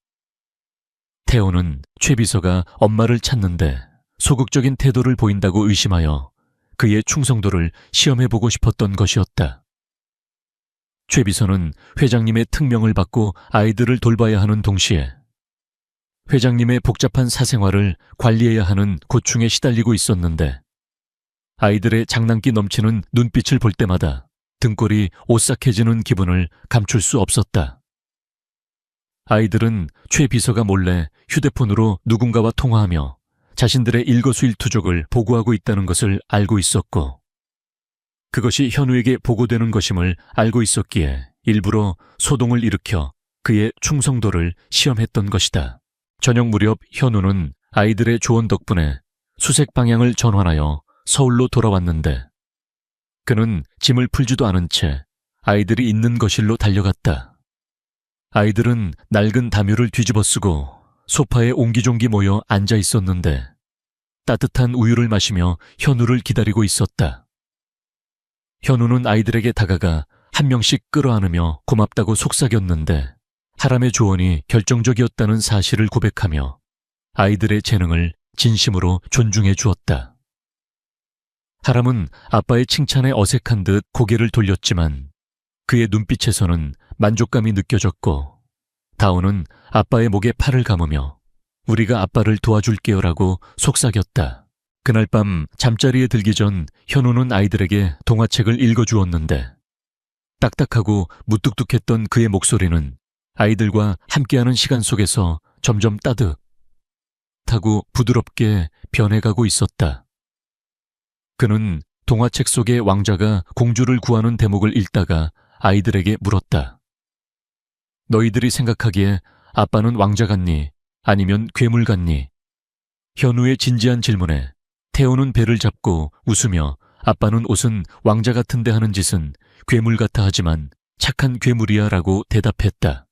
태호는 최 비서가 엄마를 찾는데 소극적인 태도를 보인다고 의심하여 그의 충성도를 시험해보고 싶었던 것이었다. 최 비서는 회장님의 특명을 받고 아이들을 돌봐야 하는 동시에 회장님의 복잡한 사생활을 관리해야 하는 고충에 시달리고 있었는데 아이들의 장난기 넘치는 눈빛을 볼 때마다 등골이 오싹해지는 기분을 감출 수 없었다. 아이들은 최 비서가 몰래 휴대폰으로 누군가와 통화하며 자신들의 일거수일투족을 보고하고 있다는 것을 알고 있었고 그것이 현우에게 보고되는 것임을 알고 있었기에 일부러 소동을 일으켜 그의 충성도를 시험했던 것이다. 저녁 무렵 현우는 아이들의 조언 덕분에 수색 방향을 전환하여 서울로 돌아왔는데 그는 짐을 풀지도 않은 채 아이들이 있는 거실로 달려갔다. 아이들은 낡은 담요를 뒤집어 쓰고 소파에 옹기종기 모여 앉아 있었는데 따뜻한 우유를 마시며 현우를 기다리고 있었다. 현우는 아이들에게 다가가 한 명씩 끌어안으며 고맙다고 속삭였는데 하람의 조언이 결정적이었다는 사실을 고백하며 아이들의 재능을 진심으로 존중해 주었다. 하람은 아빠의 칭찬에 어색한 듯 고개를 돌렸지만 그의 눈빛에서는 만족감이 느껴졌고 다오는 아빠의 목에 팔을 감으며 우리가 아빠를 도와줄게요라고 속삭였다. 그날 밤 잠자리에 들기 전 현우는 아이들에게 동화책을 읽어주었는데 딱딱하고 무뚝뚝했던 그의 목소리는 아이들과 함께하는 시간 속에서 점점 따뜻하고 부드럽게 변해가고 있었다. 그는 동화책 속의 왕자가 공주를 구하는 대목을 읽다가 아이들에게 물었다. 너희들이 생각하기에 아빠는 왕자 같니? 아니면 괴물 같니? 현우의 진지한 질문에 태호는 배를 잡고 웃으며 아빠는 옷은 왕자 같은데 하는 짓은 괴물 같아 하지만 착한 괴물이야 라고 대답했다.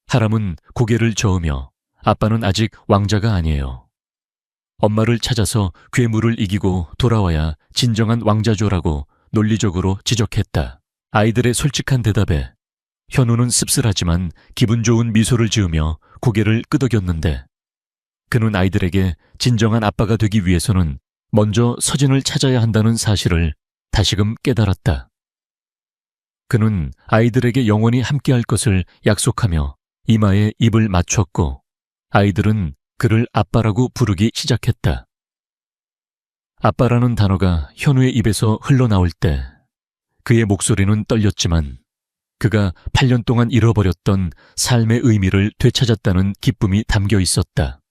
하람은 고개를 저으며 아빠는 아직 왕자가 아니에요. 엄마를 찾아서 괴물을 이기고 돌아와야 진정한 왕자죠라고 논리적으로 지적했다. 아이들의 솔직한 대답에 현우는 씁쓸하지만 기분 좋은 미소를 지으며 고개를 끄덕였는데 그는 아이들에게 진정한 아빠가 되기 위해서는 먼저 서진을 찾아야 한다는 사실을 다시금 깨달았다. 그는 아이들에게 영원히 함께할 것을 약속하며 이마에 입을 맞췄고 아이들은 그를 아빠라고 부르기 시작했다. 아빠라는 단어가 현우의 입에서 흘러나올 때 그의 목소리는 떨렸지만 그가 8년 동안 잃어버렸던 삶의 의미를 되찾았다는 기쁨이 담겨 있었다.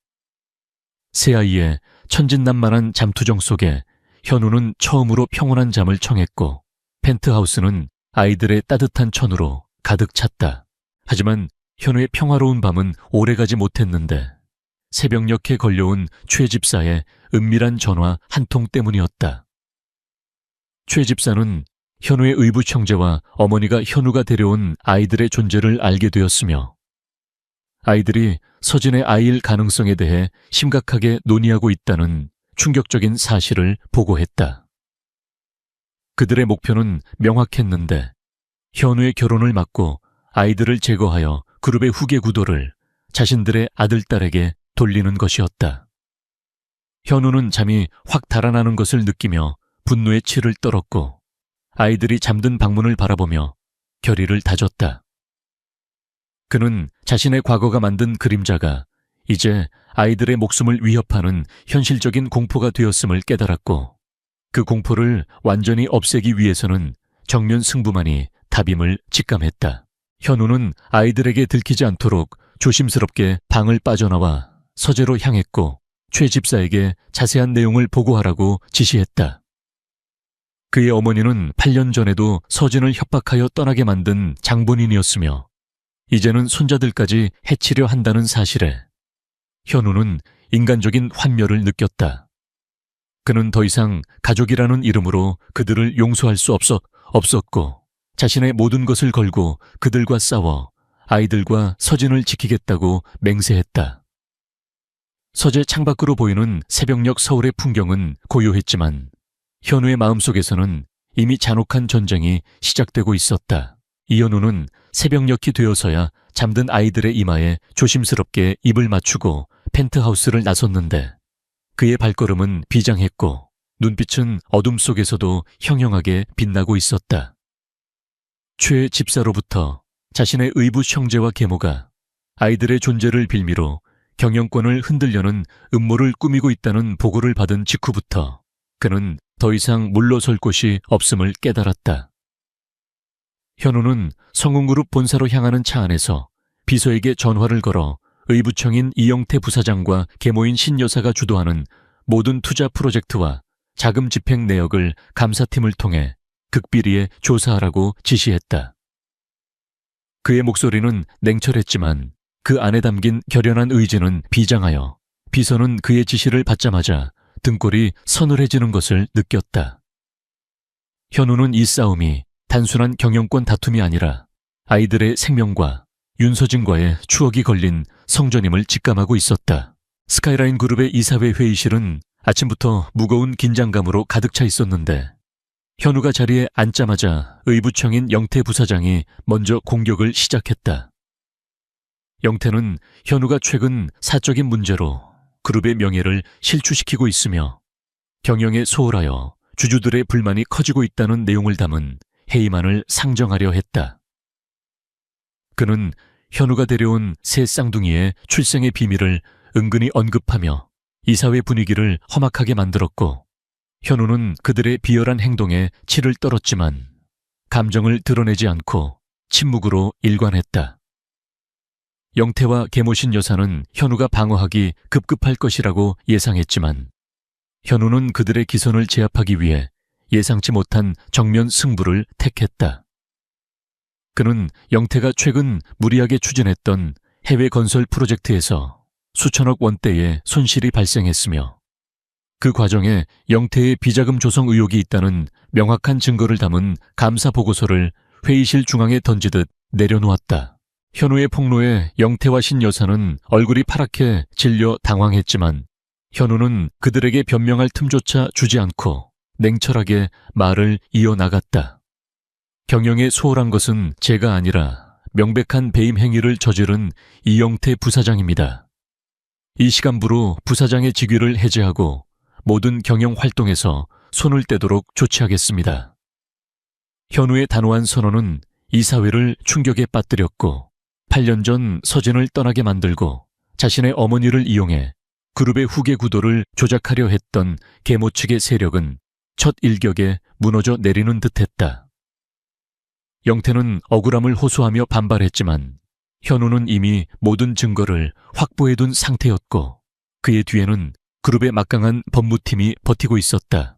새아이의 천진난만한 잠투정 속에 현우는 처음으로 평온한 잠을 청했고 펜트하우스는 아이들의 따뜻한 천으로 가득 찼다. 하지만 현우의 평화로운 밤은 오래가지 못했는데 새벽녘에 걸려온 최 집사의 은밀한 전화 한 통 때문이었다. 최 집사는 현우의 의붓 형제와 어머니가 현우가 데려온 아이들의 존재를 알게 되었으며 아이들이 서진의 아이일 가능성에 대해 심각하게 논의하고 있다는 충격적인 사실을 보고했다. 그들의 목표는 명확했는데 현우의 결혼을 막고 아이들을 제거하여 그룹의 후계 구도를 자신들의 아들, 딸에게 돌리는 것이었다. 현우는 잠이 확 달아나는 것을 느끼며 분노의 치를 떨었고 아이들이 잠든 방문을 바라보며 결의를 다졌다. 그는 자신의 과거가 만든 그림자가 이제 아이들의 목숨을 위협하는 현실적인 공포가 되었음을 깨달았고 그 공포를 완전히 없애기 위해서는 정면 승부만이 답임을 직감했다. 현우는 아이들에게 들키지 않도록 조심스럽게 방을 빠져나와 서재로 향했고 최 집사에게 자세한 내용을 보고하라고 지시했다. 그의 어머니는 8년 전에도 서진을 협박하여 떠나게 만든 장본인이었으며 이제는 손자들까지 해치려 한다는 사실에 현우는 인간적인 환멸을 느꼈다. 그는 더 이상 가족이라는 이름으로 그들을 용서할 수 없었고 자신의 모든 것을 걸고 그들과 싸워 아이들과 서진을 지키겠다고 맹세했다. 서재 창밖으로 보이는 새벽녘 서울의 풍경은 고요했지만 현우의 마음속에서는 이미 잔혹한 전쟁이 시작되고 있었다. 이현우는 새벽녘이 되어서야 잠든 아이들의 이마에 조심스럽게 입을 맞추고 펜트하우스를 나섰는데 그의 발걸음은 비장했고 눈빛은 어둠 속에서도 형형하게 빛나고 있었다. 최 집사로부터 자신의 의붓 형제와 계모가 아이들의 존재를 빌미로 경영권을 흔들려는 음모를 꾸미고 있다는 보고를 받은 직후부터 그는 더 이상 물러설 곳이 없음을 깨달았다. 현우는 성운그룹 본사로 향하는 차 안에서 비서에게 전화를 걸어 의부청인 이영태 부사장과 계모인 신여사가 주도하는 모든 투자 프로젝트와 자금 집행 내역을 감사팀을 통해 극비리에 조사하라고 지시했다. 그의 목소리는 냉철했지만 그 안에 담긴 결연한 의지는 비장하여 비서는 그의 지시를 받자마자 등골이 서늘해지는 것을 느꼈다. 현우는 이 싸움이 단순한 경영권 다툼이 아니라 아이들의 생명과 윤서진과의 추억이 걸린 성전임을 직감하고 있었다. 스카이라인 그룹의 이사회 회의실은 아침부터 무거운 긴장감으로 가득 차 있었는데 현우가 자리에 앉자마자 의부청인 영태 부사장이 먼저 공격을 시작했다. 영태는 현우가 최근 사적인 문제로 그룹의 명예를 실추시키고 있으며 경영에 소홀하여 주주들의 불만이 커지고 있다는 내용을 담은 회의만을 상정하려 했다. 그는 현우가 데려온 새 쌍둥이의 출생의 비밀을 은근히 언급하며 이사회 분위기를 험악하게 만들었고 현우는 그들의 비열한 행동에 치를 떨었지만 감정을 드러내지 않고 침묵으로 일관했다. 영태와 계모신 여사는 현우가 방어하기 급급할 것이라고 예상했지만 현우는 그들의 기선을 제압하기 위해 예상치 못한 정면 승부를 택했다. 그는 영태가 최근 무리하게 추진했던 해외 건설 프로젝트에서 수천억 원대의 손실이 발생했으며 그 과정에 영태의 비자금 조성 의혹이 있다는 명확한 증거를 담은 감사 보고서를 회의실 중앙에 던지듯 내려놓았다. 현우의 폭로에 영태와 신 여사는 얼굴이 파랗게 질려 당황했지만 현우는 그들에게 변명할 틈조차 주지 않고 냉철하게 말을 이어나갔다. 경영에 소홀한 것은 제가 아니라 명백한 배임 행위를 저지른 이영태 부사장입니다. 이 시간부로 부사장의 직위를 해제하고 모든 경영 활동에서 손을 떼도록 조치하겠습니다. 현우의 단호한 선언은 이사회를 충격에 빠뜨렸고 8년 전 서진을 떠나게 만들고 자신의 어머니를 이용해 그룹의 후계 구도를 조작하려 했던 계모 측의 세력은 첫 일격에 무너져 내리는 듯했다. 영태는 억울함을 호소하며 반발했지만 현우는 이미 모든 증거를 확보해둔 상태였고 그의 뒤에는 그룹의 막강한 법무팀이 버티고 있었다.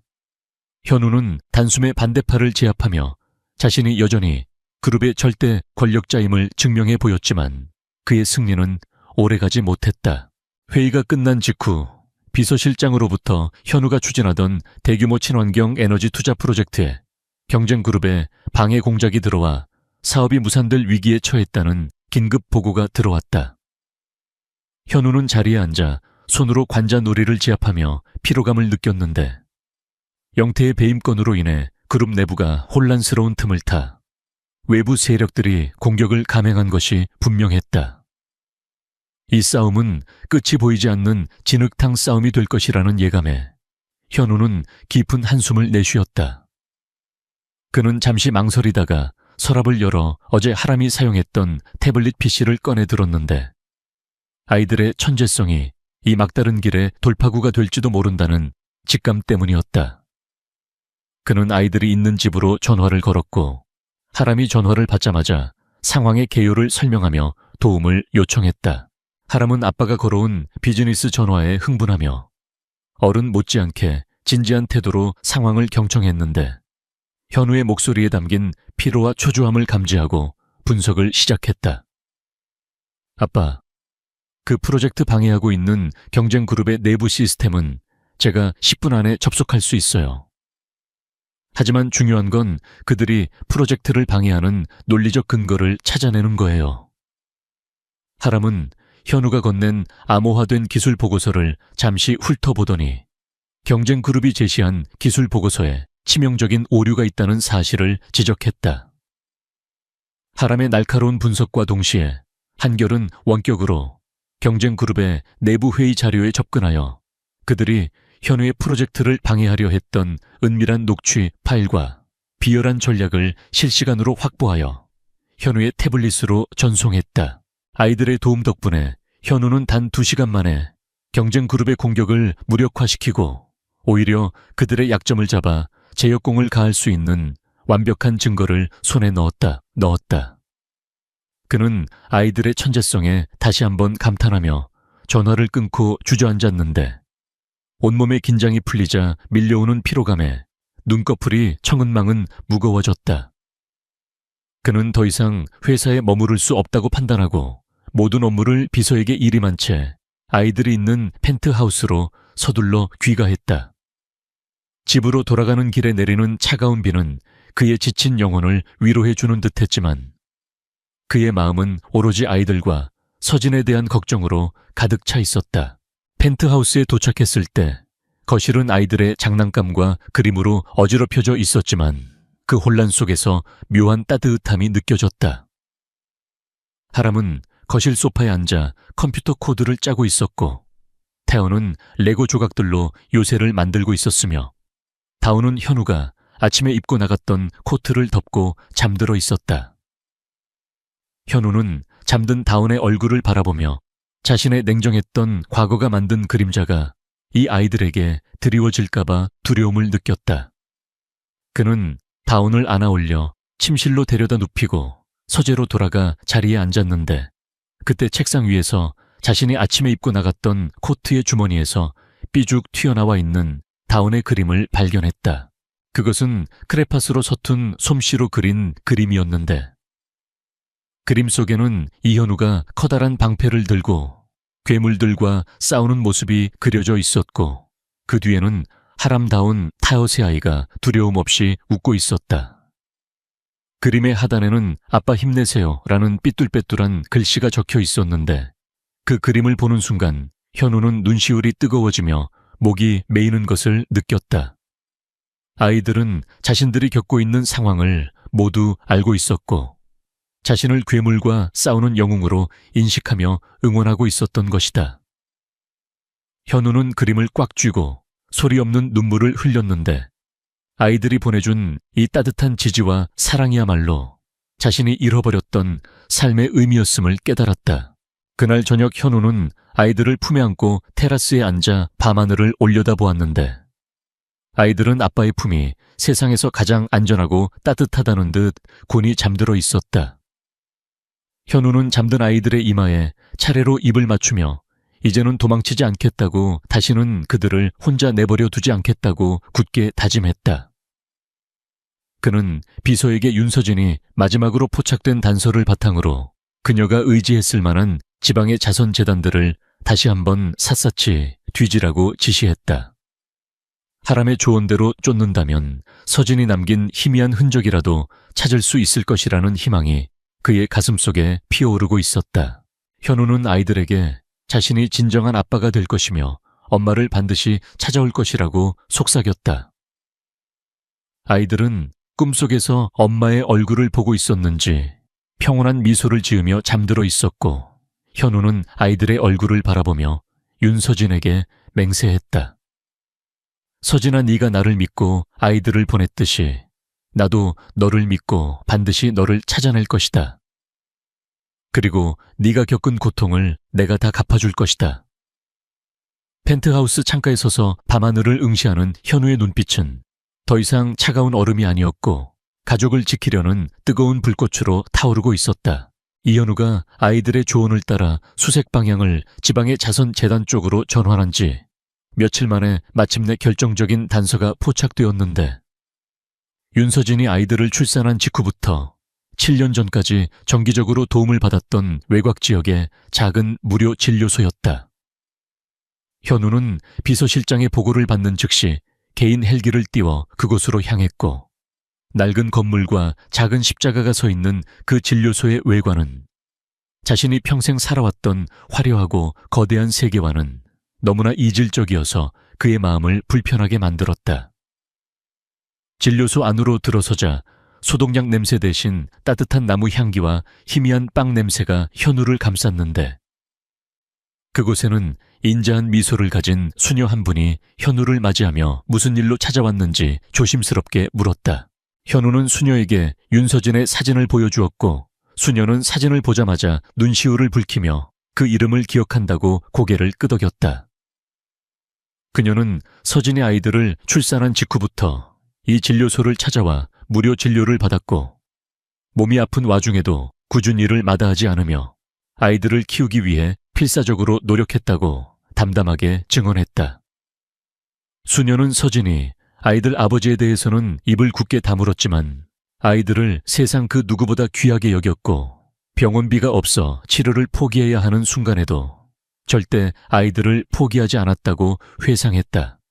현우는 단숨에 반대파를 제압하며 자신이 여전히 그룹의 절대 권력자임을 증명해 보였지만 그의 승리는 오래가지 못했다. 회의가 끝난 직후 비서실장으로부터 현우가 추진하던 대규모 친환경 에너지 투자 프로젝트에 경쟁그룹의 방해 공작이 들어와 사업이 무산될 위기에 처했다는 긴급 보고가 들어왔다. 현우는 자리에 앉아 손으로 관자놀이를 제압하며 피로감을 느꼈는데 영태의 배임건으로 인해 그룹 내부가 혼란스러운 틈을 타 외부 세력들이 공격을 감행한 것이 분명했다. 이 싸움은 끝이 보이지 않는 진흙탕 싸움이 될 것이라는 예감에 현우는 깊은 한숨을 내쉬었다. 그는 잠시 망설이다가 서랍을 열어 어제 하람이 사용했던 태블릿 PC를 꺼내 들었는데 아이들의 천재성이 이 막다른 길에 돌파구가 될지도 모른다는 직감 때문이었다. 그는 아이들이 있는 집으로 전화를 걸었고 하람이 전화를 받자마자 상황의 개요를 설명하며 도움을 요청했다. 하람은 아빠가 걸어온 비즈니스 전화에 흥분하며 어른 못지않게 진지한 태도로 상황을 경청했는데 현우의 목소리에 담긴 피로와 초조함을 감지하고 분석을 시작했다. 아빠, 그 프로젝트 방해하고 있는 경쟁그룹의 내부 시스템은 제가 10분 안에 접속할 수 있어요. 하지만 중요한 건 그들이 프로젝트를 방해하는 논리적 근거를 찾아내는 거예요. 하람은 현우가 건넨 암호화된 기술 보고서를 잠시 훑어보더니 경쟁그룹이 제시한 기술 보고서에 치명적인 오류가 있다는 사실을 지적했다. 하람의 날카로운 분석과 동시에 한결은 원격으로 경쟁그룹의 내부 회의 자료에 접근하여 그들이 현우의 프로젝트를 방해하려 했던 은밀한 녹취 파일과 비열한 전략을 실시간으로 확보하여 현우의 태블릿으로 전송했다. 아이들의 도움 덕분에 현우는 단 2시간 만에 경쟁그룹의 공격을 무력화시키고 오히려 그들의 약점을 잡아 제역공을 가할 수 있는 완벽한 증거를 손에 넣었다. 그는 아이들의 천재성에 다시 한번 감탄하며 전화를 끊고 주저앉았는데 온몸의 긴장이 풀리자 밀려오는 피로감에 눈꺼풀이 청은망은 무거워졌다. 그는 더 이상 회사에 머무를 수 없다고 판단하고 모든 업무를 비서에게 일임한 채 아이들이 있는 펜트하우스로 서둘러 귀가했다. 집으로 돌아가는 길에 내리는 차가운 비는 그의 지친 영혼을 위로해주는 듯했지만 그의 마음은 오로지 아이들과 서진에 대한 걱정으로 가득 차 있었다. 펜트하우스에 도착했을 때 거실은 아이들의 장난감과 그림으로 어지럽혀져 있었지만 그 혼란 속에서 묘한 따뜻함이 느껴졌다. 하람은 거실 소파에 앉아 컴퓨터 코드를 짜고 있었고 태어는 레고 조각들로 요새를 만들고 있었으며 다운은 현우가 아침에 입고 나갔던 코트를 덮고 잠들어 있었다. 현우는 잠든 다운의 얼굴을 바라보며 자신의 냉정했던 과거가 만든 그림자가 이 아이들에게 드리워질까봐 두려움을 느꼈다. 그는 다운을 안아올려 침실로 데려다 눕히고 서재로 돌아가 자리에 앉았는데 그때 책상 위에서 자신이 아침에 입고 나갔던 코트의 주머니에서 삐죽 튀어나와 있는 다운의 그림을 발견했다. 그것은 크레파스로 서툰 솜씨로 그린 그림이었는데 그림 속에는 이현우가 커다란 방패를 들고 괴물들과 싸우는 모습이 그려져 있었고 그 뒤에는 하람다운 타요새 아이가 두려움 없이 웃고 있었다. 그림의 하단에는 아빠 힘내세요 라는 삐뚤빼뚤한 글씨가 적혀 있었는데 그 그림을 보는 순간 현우는 눈시울이 뜨거워지며 목이 메이는 것을 느꼈다. 아이들은 자신들이 겪고 있는 상황을 모두 알고 있었고 자신을 괴물과 싸우는 영웅으로 인식하며 응원하고 있었던 것이다. 현우는 그림을 꽉 쥐고 소리 없는 눈물을 흘렸는데 아이들이 보내준 이 따뜻한 지지와 사랑이야말로 자신이 잃어버렸던 삶의 의미였음을 깨달았다. 그날 저녁 현우는 아이들을 품에 안고 테라스에 앉아 밤하늘을 올려다보았는데 아이들은 아빠의 품이 세상에서 가장 안전하고 따뜻하다는 듯 곤히 잠들어 있었다. 현우는 잠든 아이들의 이마에 차례로 입을 맞추며 이제는 도망치지 않겠다고, 다시는 그들을 혼자 내버려 두지 않겠다고 굳게 다짐했다. 그는 비서에게 윤서진이 마지막으로 포착된 단서를 바탕으로 그녀가 의지했을 만한 지방의 자선재단들을 다시 한번 샅샅이 뒤지라고 지시했다. 하람의 조언대로 쫓는다면 서진이 남긴 희미한 흔적이라도 찾을 수 있을 것이라는 희망이 그의 가슴속에 피어오르고 있었다. 현우는 아이들에게 자신이 진정한 아빠가 될 것이며 엄마를 반드시 찾아올 것이라고 속삭였다. 아이들은 꿈속에서 엄마의 얼굴을 보고 있었는지 평온한 미소를 지으며 잠들어 있었고, 현우는 아이들의 얼굴을 바라보며 윤서진에게 맹세했다. 서진아, 네가 나를 믿고 아이들을 보냈듯이 나도 너를 믿고 반드시 너를 찾아낼 것이다. 그리고 네가 겪은 고통을 내가 다 갚아줄 것이다. 펜트하우스 창가에 서서 밤하늘을 응시하는 현우의 눈빛은 더 이상 차가운 얼음이 아니었고 가족을 지키려는 뜨거운 불꽃으로 타오르고 있었다. 이현우가 아이들의 조언을 따라 수색 방향을 지방의 자선재단 쪽으로 전환한 지 며칠 만에 마침내 결정적인 단서가 포착되었는데, 윤서진이 아이들을 출산한 직후부터 7년 전까지 정기적으로 도움을 받았던 외곽 지역의 작은 무료 진료소였다. 현우는 비서실장의 보고를 받는 즉시 개인 헬기를 띄워 그곳으로 향했고, 낡은 건물과 작은 십자가가 서 있는 그 진료소의 외관은 자신이 평생 살아왔던 화려하고 거대한 세계와는 너무나 이질적이어서 그의 마음을 불편하게 만들었다. 진료소 안으로 들어서자 소독약 냄새 대신 따뜻한 나무 향기와 희미한 빵 냄새가 현우를 감쌌는데, 그곳에는 인자한 미소를 가진 수녀 한 분이 현우를 맞이하며 무슨 일로 찾아왔는지 조심스럽게 물었다. 현우는 수녀에게 윤서진의 사진을 보여주었고, 수녀는 사진을 보자마자 눈시울을 붉히며 그 이름을 기억한다고 고개를 끄덕였다. 그녀는 서진의 아이들을 출산한 직후부터 이 진료소를 찾아와 무료 진료를 받았고, 몸이 아픈 와중에도 꾸준히 일을 마다하지 않으며 아이들을 키우기 위해 필사적으로 노력했다고 담담하게 증언했다. 수녀는 서진이 아이들 아버지에 대해서는 입을 굳게 다물었지만 아이들을 세상 그 누구보다 귀하게 여겼고, 병원비가 없어 치료를 포기해야 하는 순간에도 절대 아이들을 포기하지 않았다고 회상했다.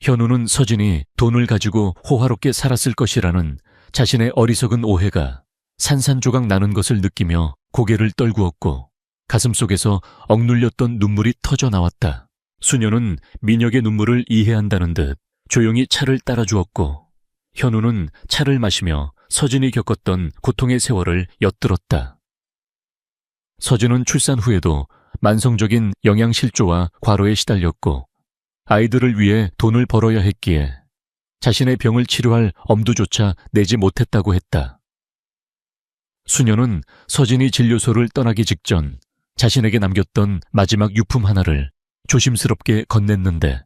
현우는 서진이 돈을 가지고 호화롭게 살았을 것이라는 자신의 어리석은 오해가 산산조각 나는 것을 느끼며 고개를 떨구었고, 가슴속에서 억눌렸던 눈물이 터져 나왔다. 수녀는 민혁의 눈물을 이해한다는 듯 조용히 차를 따라주었고, 현우는 차를 마시며 서진이 겪었던 고통의 세월을 엿들었다. 서진은 출산 후에도 만성적인 영양실조와 과로에 시달렸고, 아이들을 위해 돈을 벌어야 했기에 자신의 병을 치료할 엄두조차 내지 못했다고 했다. 수녀는 서진이 진료소를 떠나기 직전 자신에게 남겼던 마지막 유품 하나를 조심스럽게 건넸는데,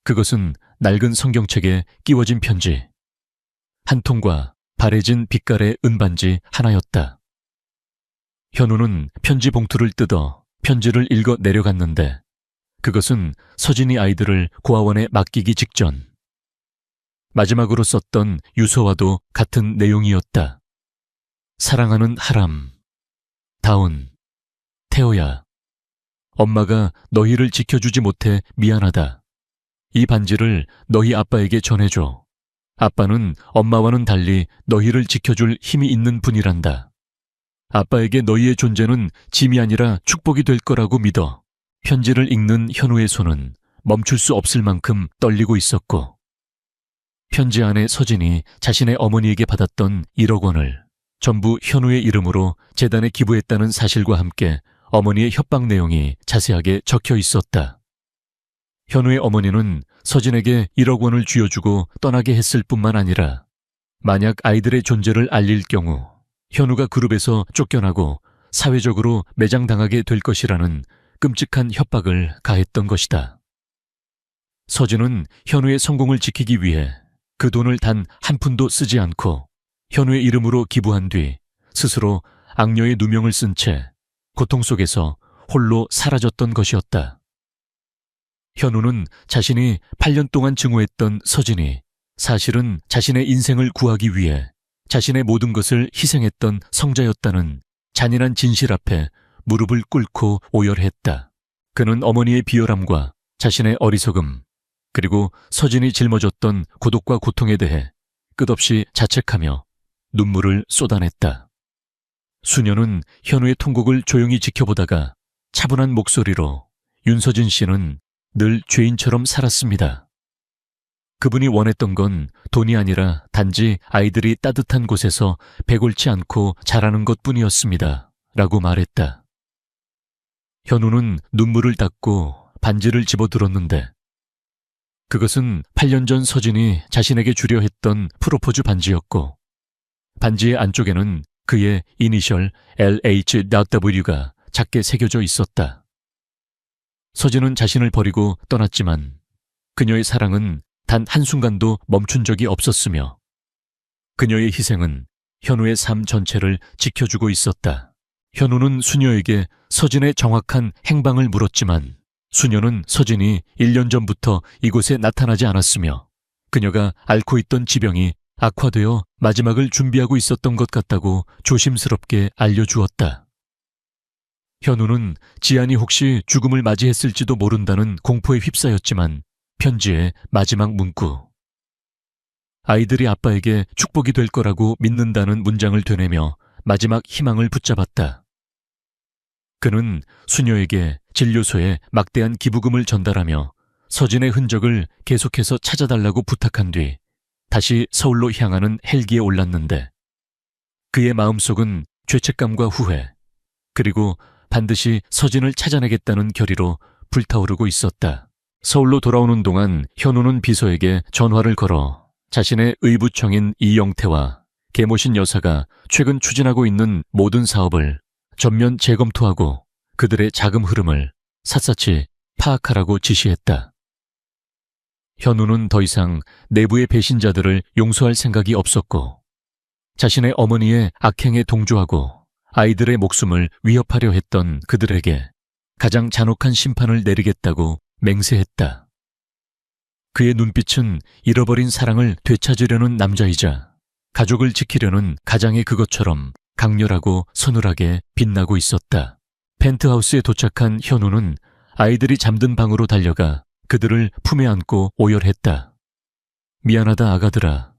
그것은 낡은 성경책에 끼워진 편지 한 통과 바래진 빛깔의 은반지 하나였다. 현우는 편지 봉투를 뜯어 편지를 읽어 내려갔는데, 그것은 서진이 아이들을 고아원에 맡기기 직전 마지막으로 썼던 유서와도 같은 내용이었다. 사랑하는 하람, 다운, 태호야, 엄마가 너희를 지켜주지 못해 미안하다. 이 반지를 너희 아빠에게 전해줘. 아빠는 엄마와는 달리 너희를 지켜줄 힘이 있는 분이란다. 아빠에게 너희의 존재는 짐이 아니라 축복이 될 거라고 믿어. 편지를 읽는 현우의 손은 멈출 수 없을 만큼 떨리고 있었고, 편지 안에 서진이 자신의 어머니에게 받았던 1억 원을 전부 현우의 이름으로 재단에 기부했다는 사실과 함께 어머니의 협박 내용이 자세하게 적혀 있었다. 현우의 어머니는 서진에게 1억 원을 쥐어주고 떠나게 했을 뿐만 아니라 만약 아이들의 존재를 알릴 경우 현우가 그룹에서 쫓겨나고 사회적으로 매장당하게 될 것이라는 끔찍한 협박을 가했던 것이다. 서진은 현우의 성공을 지키기 위해 그 돈을 단 한 푼도 쓰지 않고 현우의 이름으로 기부한 뒤 스스로 악녀의 누명을 쓴 채 고통 속에서 홀로 사라졌던 것이었다. 현우는 자신이 8년 동안 증오했던 서진이 사실은 자신의 인생을 구하기 위해 자신의 모든 것을 희생했던 성자였다는 잔인한 진실 앞에 무릎을 꿇고 오열했다. 그는 어머니의 비열함과 자신의 어리석음, 그리고 서진이 짊어졌던 고독과 고통에 대해 끝없이 자책하며 눈물을 쏟아냈다. 수녀는 현우의 통곡을 조용히 지켜보다가 차분한 목소리로 윤서진 씨는 늘 죄인처럼 살았습니다. 그분이 원했던 건 돈이 아니라 단지 아이들이 따뜻한 곳에서 배골치 않고 자라는 것뿐이었습니다. 라고 말했다. 현우는 눈물을 닦고 반지를 집어들었는데 그것은 8년 전 서진이 자신에게 주려 했던 프로포즈 반지였고 반지의 안쪽에는 그의 이니셜 LHW가 작게 새겨져 있었다. 서진은 자신을 버리고 떠났지만 그녀의 사랑은 단 한순간도 멈춘 적이 없었으며 그녀의 희생은 현우의 삶 전체를 지켜주고 있었다. 현우는 수녀에게 서진의 정확한 행방을 물었지만 수녀는 서진이 1년 전부터 이곳에 나타나지 않았으며 그녀가 앓고 있던 지병이 악화되어 마지막을 준비하고 있었던 것 같다고 조심스럽게 알려주었다. 현우는 지안이 혹시 죽음을 맞이했을지도 모른다는 공포에 휩싸였지만 편지의 마지막 문구 아이들이 아빠에게 축복이 될 거라고 믿는다는 문장을 되뇌며 마지막 희망을 붙잡았다. 그는 수녀에게 진료소에 막대한 기부금을 전달하며 서진의 흔적을 계속해서 찾아달라고 부탁한 뒤 다시 서울로 향하는 헬기에 올랐는데 그의 마음속은 죄책감과 후회 그리고 반드시 서진을 찾아내겠다는 결의로 불타오르고 있었다. 서울로 돌아오는 동안 현우는 비서에게 전화를 걸어 자신의 의부청인 이영태와 계모신 여사가 최근 추진하고 있는 모든 사업을 전면 재검토하고 그들의 자금 흐름을 샅샅이 파악하라고 지시했다. 현우는 더 이상 내부의 배신자들을 용서할 생각이 없었고 자신의 어머니의 악행에 동조하고 아이들의 목숨을 위협하려 했던 그들에게 가장 잔혹한 심판을 내리겠다고 맹세했다. 그의 눈빛은 잃어버린 사랑을 되찾으려는 남자이자 가족을 지키려는 가장의 그것처럼 강렬하고 서늘하게 빛나고 있었다. 펜트하우스에 도착한 현우는 아이들이 잠든 방으로 달려가 그들을 품에 안고 오열했다. 미안하다 아가들아.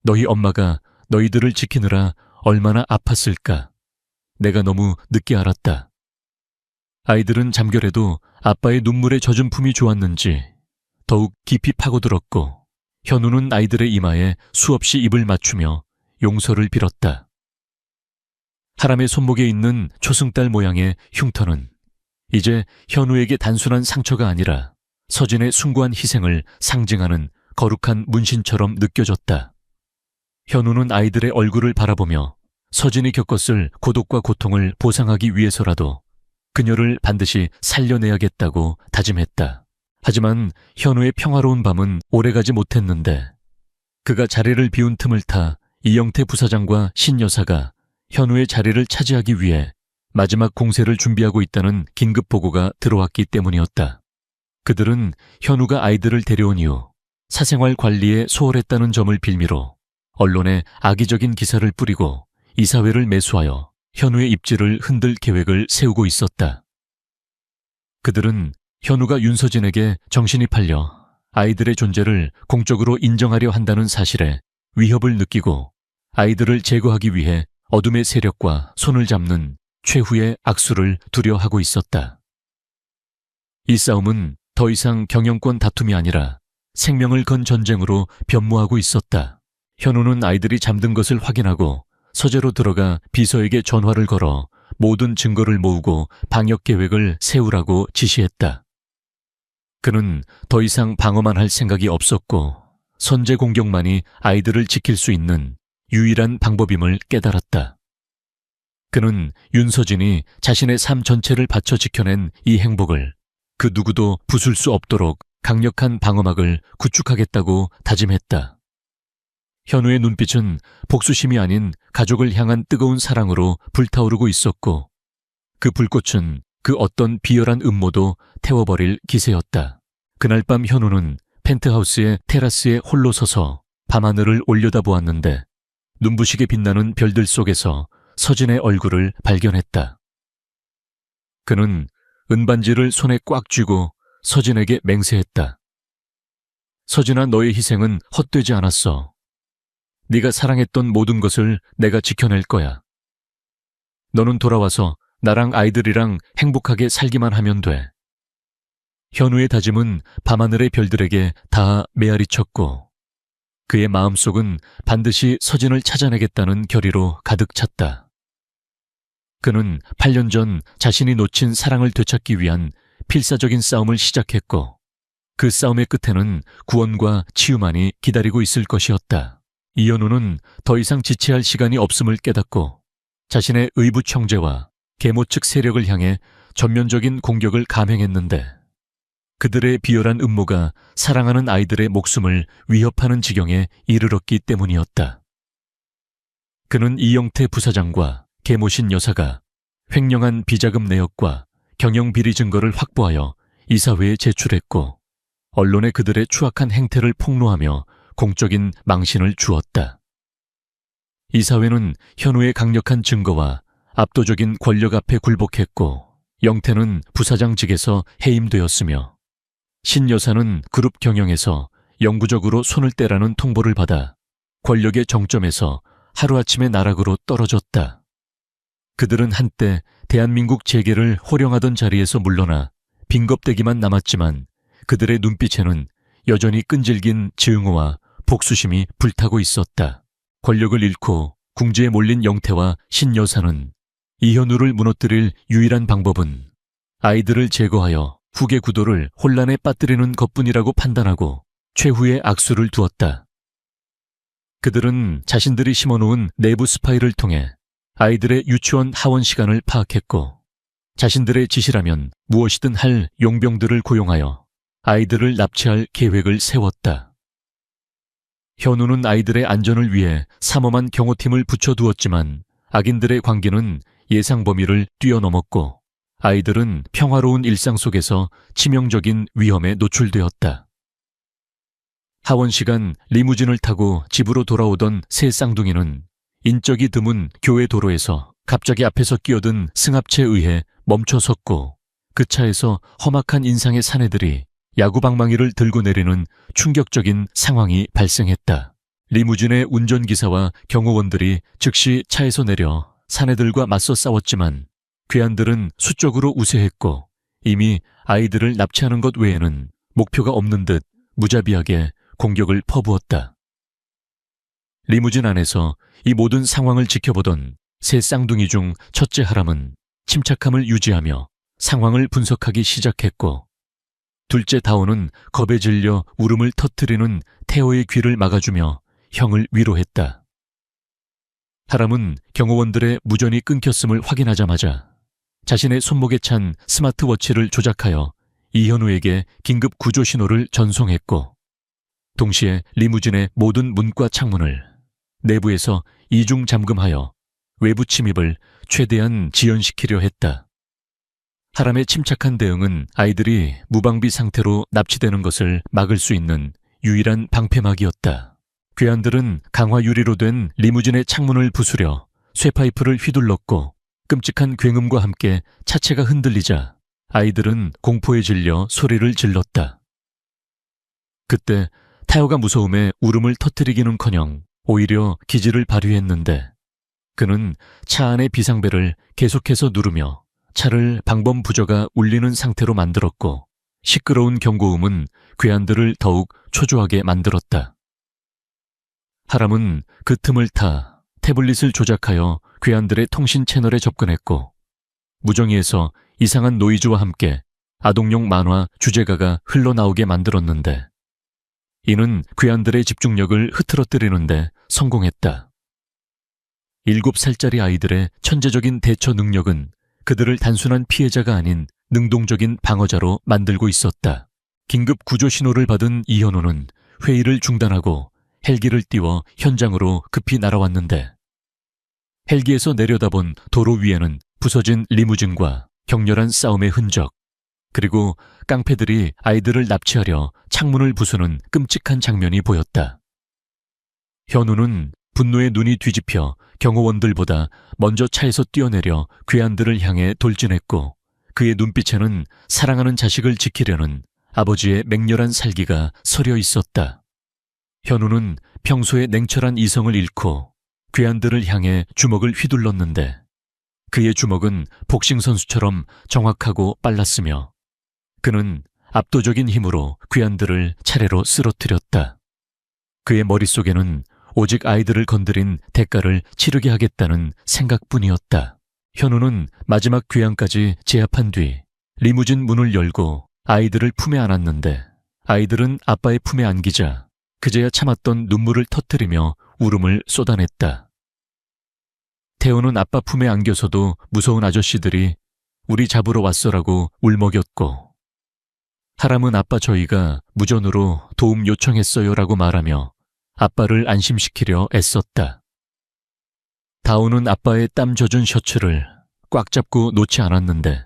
너희 엄마가 너희들을 지키느라 얼마나 아팠을까. 내가 너무 늦게 알았다. 아이들은 잠결에도 아빠의 눈물에 젖은 품이 좋았는지 더욱 깊이 파고들었고 현우는 아이들의 이마에 수없이 입을 맞추며 용서를 빌었다. 하람의 손목에 있는 초승달 모양의 흉터는 이제 현우에게 단순한 상처가 아니라 서진의 숭고한 희생을 상징하는 거룩한 문신처럼 느껴졌다. 현우는 아이들의 얼굴을 바라보며 서진이 겪었을 고독과 고통을 보상하기 위해서라도 그녀를 반드시 살려내야겠다고 다짐했다. 하지만 현우의 평화로운 밤은 오래가지 못했는데 그가 자리를 비운 틈을 타 이영태 부사장과 신 여사가 현우의 자리를 차지하기 위해 마지막 공세를 준비하고 있다는 긴급 보고가 들어왔기 때문이었다. 그들은 현우가 아이들을 데려온 이후 사생활 관리에 소홀했다는 점을 빌미로 언론에 악의적인 기사를 뿌리고 이사회를 매수하여 현우의 입지를 흔들 계획을 세우고 있었다. 그들은 현우가 윤서진에게 정신이 팔려 아이들의 존재를 공적으로 인정하려 한다는 사실에 위협을 느끼고 아이들을 제거하기 위해 어둠의 세력과 손을 잡는 최후의 악수를 두려워하고 있었다. 이 싸움은 더 이상 경영권 다툼이 아니라 생명을 건 전쟁으로 변모하고 있었다. 현우는 아이들이 잠든 것을 확인하고 서재로 들어가 비서에게 전화를 걸어 모든 증거를 모으고 방역 계획을 세우라고 지시했다. 그는 더 이상 방어만 할 생각이 없었고 선제 공격만이 아이들을 지킬 수 있는 유일한 방법임을 깨달았다. 그는 윤서진이 자신의 삶 전체를 바쳐 지켜낸 이 행복을 그 누구도 부술 수 없도록 강력한 방어막을 구축하겠다고 다짐했다. 현우의 눈빛은 복수심이 아닌 가족을 향한 뜨거운 사랑으로 불타오르고 있었고 그 불꽃은 그 어떤 비열한 음모도 태워버릴 기세였다. 그날 밤 현우는 펜트하우스의 테라스에 홀로 서서 밤하늘을 올려다보았는데 눈부시게 빛나는 별들 속에서 서진의 얼굴을 발견했다. 그는 은반지를 손에 꽉 쥐고 서진에게 맹세했다. 서진아, 너의 희생은 헛되지 않았어. 네가 사랑했던 모든 것을 내가 지켜낼 거야. 너는 돌아와서 나랑 아이들이랑 행복하게 살기만 하면 돼. 현우의 다짐은 밤하늘의 별들에게 다 메아리쳤고 그의 마음속은 반드시 서진을 찾아내겠다는 결의로 가득 찼다. 그는 8년 전 자신이 놓친 사랑을 되찾기 위한 필사적인 싸움을 시작했고 그 싸움의 끝에는 구원과 치유만이 기다리고 있을 것이었다. 이현우는 더 이상 지체할 시간이 없음을 깨닫고 자신의 의붓 형제와 계모 측 세력을 향해 전면적인 공격을 감행했는데 그들의 비열한 음모가 사랑하는 아이들의 목숨을 위협하는 지경에 이르렀기 때문이었다. 그는 이영태 부사장과 계모신 여사가 횡령한 비자금 내역과 경영비리 증거를 확보하여 이사회에 제출했고 언론에 그들의 추악한 행태를 폭로하며 공적인 망신을 주었다. 이사회는 현우의 강력한 증거와 압도적인 권력 앞에 굴복했고 영태는 부사장직에서 해임되었으며 신 여사는 그룹 경영에서 영구적으로 손을 떼라는 통보를 받아 권력의 정점에서 하루아침에 나락으로 떨어졌다. 그들은 한때 대한민국 재계를 호령하던 자리에서 물러나 빈겁대기만 남았지만 그들의 눈빛에는 여전히 끈질긴 증오와 복수심이 불타고 있었다. 권력을 잃고 궁지에 몰린 영태와 신 여사는 이현우를 무너뜨릴 유일한 방법은 아이들을 제거하여 후계 구도를 혼란에 빠뜨리는 것뿐이라고 판단하고 최후의 악수를 두었다. 그들은 자신들이 심어놓은 내부 스파이를 통해 아이들의 유치원 하원 시간을 파악했고 자신들의 지시라면 무엇이든 할 용병들을 고용하여 아이들을 납치할 계획을 세웠다. 현우는 아이들의 안전을 위해 삼엄한 경호팀을 붙여두었지만 악인들의 관계는 예상 범위를 뛰어넘었고 아이들은 평화로운 일상 속에서 치명적인 위험에 노출되었다. 하원 시간 리무진을 타고 집으로 돌아오던 새 쌍둥이는 인적이 드문 교회 도로에서 갑자기 앞에서 끼어든 승합차에 의해 멈춰섰고 그 차에서 험악한 인상의 사내들이 야구방망이를 들고 내리는 충격적인 상황이 발생했다. 리무진의 운전기사와 경호원들이 즉시 차에서 내려 사내들과 맞서 싸웠지만 괴한들은 수적으로 우세했고 이미 아이들을 납치하는 것 외에는 목표가 없는 듯 무자비하게 공격을 퍼부었다. 리무진 안에서 이 모든 상황을 지켜보던 세 쌍둥이 중 첫째 하람은 침착함을 유지하며 상황을 분석하기 시작했고 둘째 다오는 겁에 질려 울음을 터뜨리는 태호의 귀를 막아주며 형을 위로했다. 하람은 경호원들의 무전이 끊겼음을 확인하자마자 자신의 손목에 찬 스마트워치를 조작하여 이현우에게 긴급 구조 신호를 전송했고 동시에 리무진의 모든 문과 창문을 내부에서 이중 잠금하여 외부 침입을 최대한 지연시키려 했다. 하람의 침착한 대응은 아이들이 무방비 상태로 납치되는 것을 막을 수 있는 유일한 방패막이었다. 괴한들은 강화 유리로 된 리무진의 창문을 부수려 쇠파이프를 휘둘렀고 끔찍한 굉음과 함께 차체가 흔들리자 아이들은 공포에 질려 소리를 질렀다. 그때 타요가 무서움에 울음을 터뜨리기는커녕 오히려 기지를 발휘했는데 그는 차 안의 비상벨을 계속해서 누르며 차를 방범 부저가 울리는 상태로 만들었고 시끄러운 경고음은 괴한들을 더욱 초조하게 만들었다. 하람은 그 틈을 타 태블릿을 조작하여 괴한들의 통신 채널에 접근했고 무정위에서 이상한 노이즈와 함께 아동용 만화 주제가가 흘러나오게 만들었는데 이는 괴한들의 집중력을 흐트러뜨리는데 성공했다. 7살짜리 아이들의 천재적인 대처 능력은 그들을 단순한 피해자가 아닌 능동적인 방어자로 만들고 있었다. 긴급 구조 신호를 받은 이현우는 회의를 중단하고 헬기를 띄워 현장으로 급히 날아왔는데 헬기에서 내려다본 도로 위에는 부서진 리무진과 격렬한 싸움의 흔적, 그리고 깡패들이 아이들을 납치하려 창문을 부수는 끔찍한 장면이 보였다. 현우는 분노의 눈이 뒤집혀 경호원들보다 먼저 차에서 뛰어내려 괴한들을 향해 돌진했고 그의 눈빛에는 사랑하는 자식을 지키려는 아버지의 맹렬한 살기가 서려 있었다. 현우는 평소의 냉철한 이성을 잃고 괴한들을 향해 주먹을 휘둘렀는데 그의 주먹은 복싱 선수처럼 정확하고 빨랐으며 그는 압도적인 힘으로 괴한들을 차례로 쓰러뜨렸다. 그의 머릿속에는 오직 아이들을 건드린 대가를 치르게 하겠다는 생각뿐이었다. 현우는 마지막 괴한까지 제압한 뒤 리무진 문을 열고 아이들을 품에 안았는데 아이들은 아빠의 품에 안기자 그제야 참았던 눈물을 터뜨리며 울음을 쏟아냈다. 태호는 아빠 품에 안겨서도 무서운 아저씨들이 우리 잡으러 왔어라고 울먹였고 하람은 아빠 저희가 무전으로 도움 요청했어요라고 말하며 아빠를 안심시키려 애썼다. 다오는 아빠의 땀 젖은 셔츠를 꽉 잡고 놓지 않았는데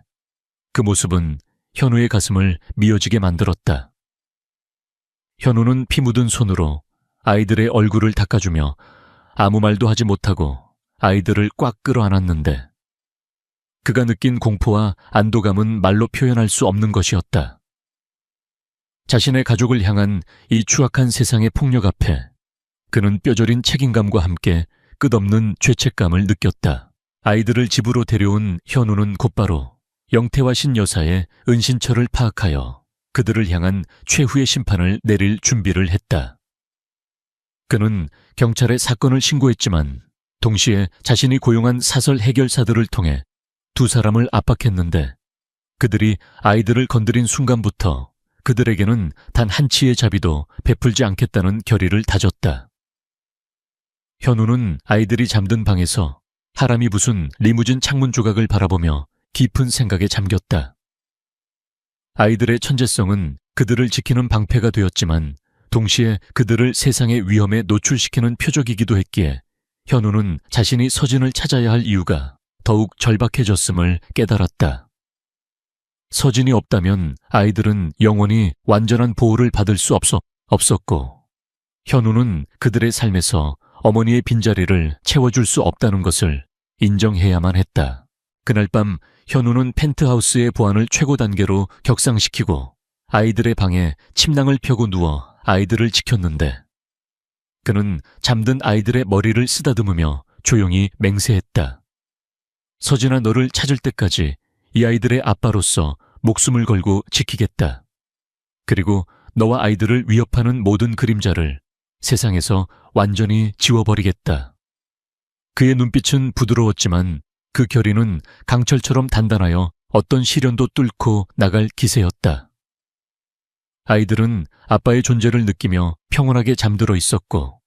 그 모습은 현우의 가슴을 미어지게 만들었다. 현우는 피 묻은 손으로 아이들의 얼굴을 닦아주며 아무 말도 하지 못하고 아이들을 꽉 끌어안았는데 그가 느낀 공포와 안도감은 말로 표현할 수 없는 것이었다. 자신의 가족을 향한 이 추악한 세상의 폭력 앞에 그는 뼈저린 책임감과 함께 끝없는 죄책감을 느꼈다. 아이들을 집으로 데려온 현우는 곧바로 영태와 신여사의 은신처를 파악하여 그들을 향한 최후의 심판을 내릴 준비를 했다. 그는 경찰에 사건을 신고했지만 동시에 자신이 고용한 사설 해결사들을 통해 두 사람을 압박했는데 그들이 아이들을 건드린 순간부터 그들에게는 단 한 치의 자비도 베풀지 않겠다는 결의를 다졌다. 현우는 아이들이 잠든 방에서 하람이 부순 리무진 창문 조각을 바라보며 깊은 생각에 잠겼다. 아이들의 천재성은 그들을 지키는 방패가 되었지만 동시에 그들을 세상의 위험에 노출시키는 표적이기도 했기에 현우는 자신이 서진을 찾아야 할 이유가 더욱 절박해졌음을 깨달았다. 서진이 없다면 아이들은 영원히 완전한 보호를 받을 수 없었고 현우는 그들의 삶에서 어머니의 빈자리를 채워줄 수 없다는 것을 인정해야만 했다. 그날 밤 현우는 펜트하우스의 보안을 최고 단계로 격상시키고 아이들의 방에 침낭을 펴고 누워 아이들을 지켰는데 그는 잠든 아이들의 머리를 쓰다듬으며 조용히 맹세했다. 서진아, 너를 찾을 때까지 이 아이들의 아빠로서 목숨을 걸고 지키겠다. 그리고 너와 아이들을 위협하는 모든 그림자를 세상에서 완전히 지워버리겠다. 그의 눈빛은 부드러웠지만 그 결의는 강철처럼 단단하여 어떤 시련도 뚫고 나갈 기세였다. 아이들은 아빠의 존재를 느끼며 평온하게 잠들어 있었고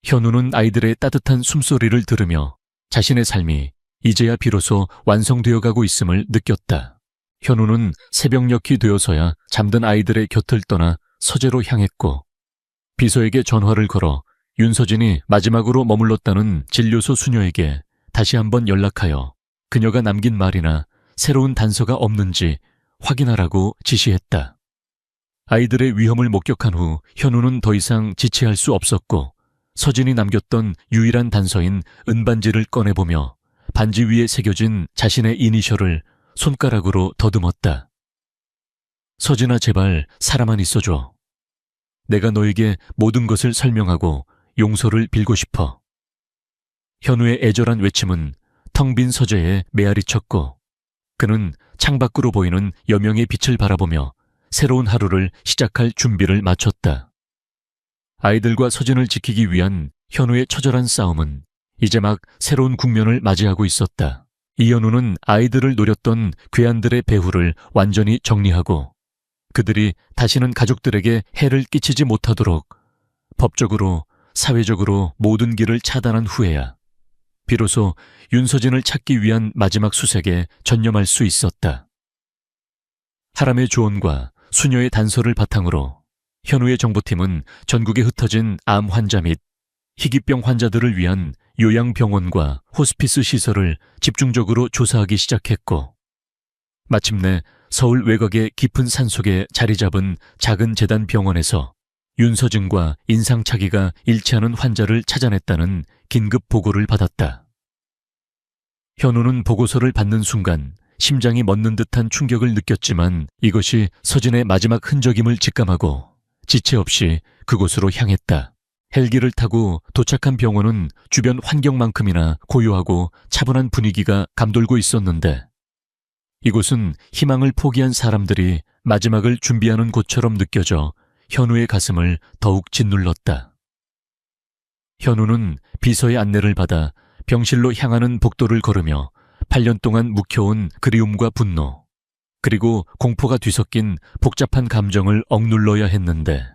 현우는 아이들의 따뜻한 숨소리를 들으며 자신의 삶이 이제야 비로소 완성되어 가고 있음을 느꼈다. 현우는 새벽녘이 되어서야 잠든 아이들의 곁을 떠나 서재로 향했고 비서에게 전화를 걸어 윤서진이 마지막으로 머물렀다는 진료소 수녀에게 다시 한번 연락하여 그녀가 남긴 말이나 새로운 단서가 없는지 확인하라고 지시했다. 아이들의 위험을 목격한 후 현우는 더 이상 지체할 수 없었고 서진이 남겼던 유일한 단서인 은반지를 꺼내보며 반지 위에 새겨진 자신의 이니셜을 손가락으로 더듬었다. 서진아, 제발 사람만 있어줘. 내가 너에게 모든 것을 설명하고 용서를 빌고 싶어. 현우의 애절한 외침은 텅 빈 서재에 메아리 쳤고 그는 창밖으로 보이는 여명의 빛을 바라보며 새로운 하루를 시작할 준비를 마쳤다. 아이들과 서진을 지키기 위한 현우의 처절한 싸움은 이제 막 새로운 국면을 맞이하고 있었다. 이현우는 아이들을 노렸던 괴한들의 배후를 완전히 정리하고 그들이 다시는 가족들에게 해를 끼치지 못하도록 법적으로, 사회적으로 모든 길을 차단한 후에야 비로소 윤서진을 찾기 위한 마지막 수색에 전념할 수 있었다. 하람의 조언과 수녀의 단서를 바탕으로 현우의 정보팀은 전국에 흩어진 암 환자 및 희귀병 환자들을 위한 요양병원과 호스피스 시설을 집중적으로 조사하기 시작했고, 마침내 서울 외곽의 깊은 산속에 자리 잡은 작은 재단 병원에서 윤서진과 인상착의가 일치하는 환자를 찾아냈다는 긴급 보고를 받았다. 현우는 보고서를 받는 순간 심장이 멎는 듯한 충격을 느꼈지만 이것이 서진의 마지막 흔적임을 직감하고 지체 없이 그곳으로 향했다. 헬기를 타고 도착한 병원은 주변 환경만큼이나 고요하고 차분한 분위기가 감돌고 있었는데, 이곳은 희망을 포기한 사람들이 마지막을 준비하는 곳처럼 느껴져 현우의 가슴을 더욱 짓눌렀다. 현우는 비서의 안내를 받아 병실로 향하는 복도를 걸으며 8년 동안 묵혀온 그리움과 분노, 그리고 공포가 뒤섞인 복잡한 감정을 억눌러야 했는데,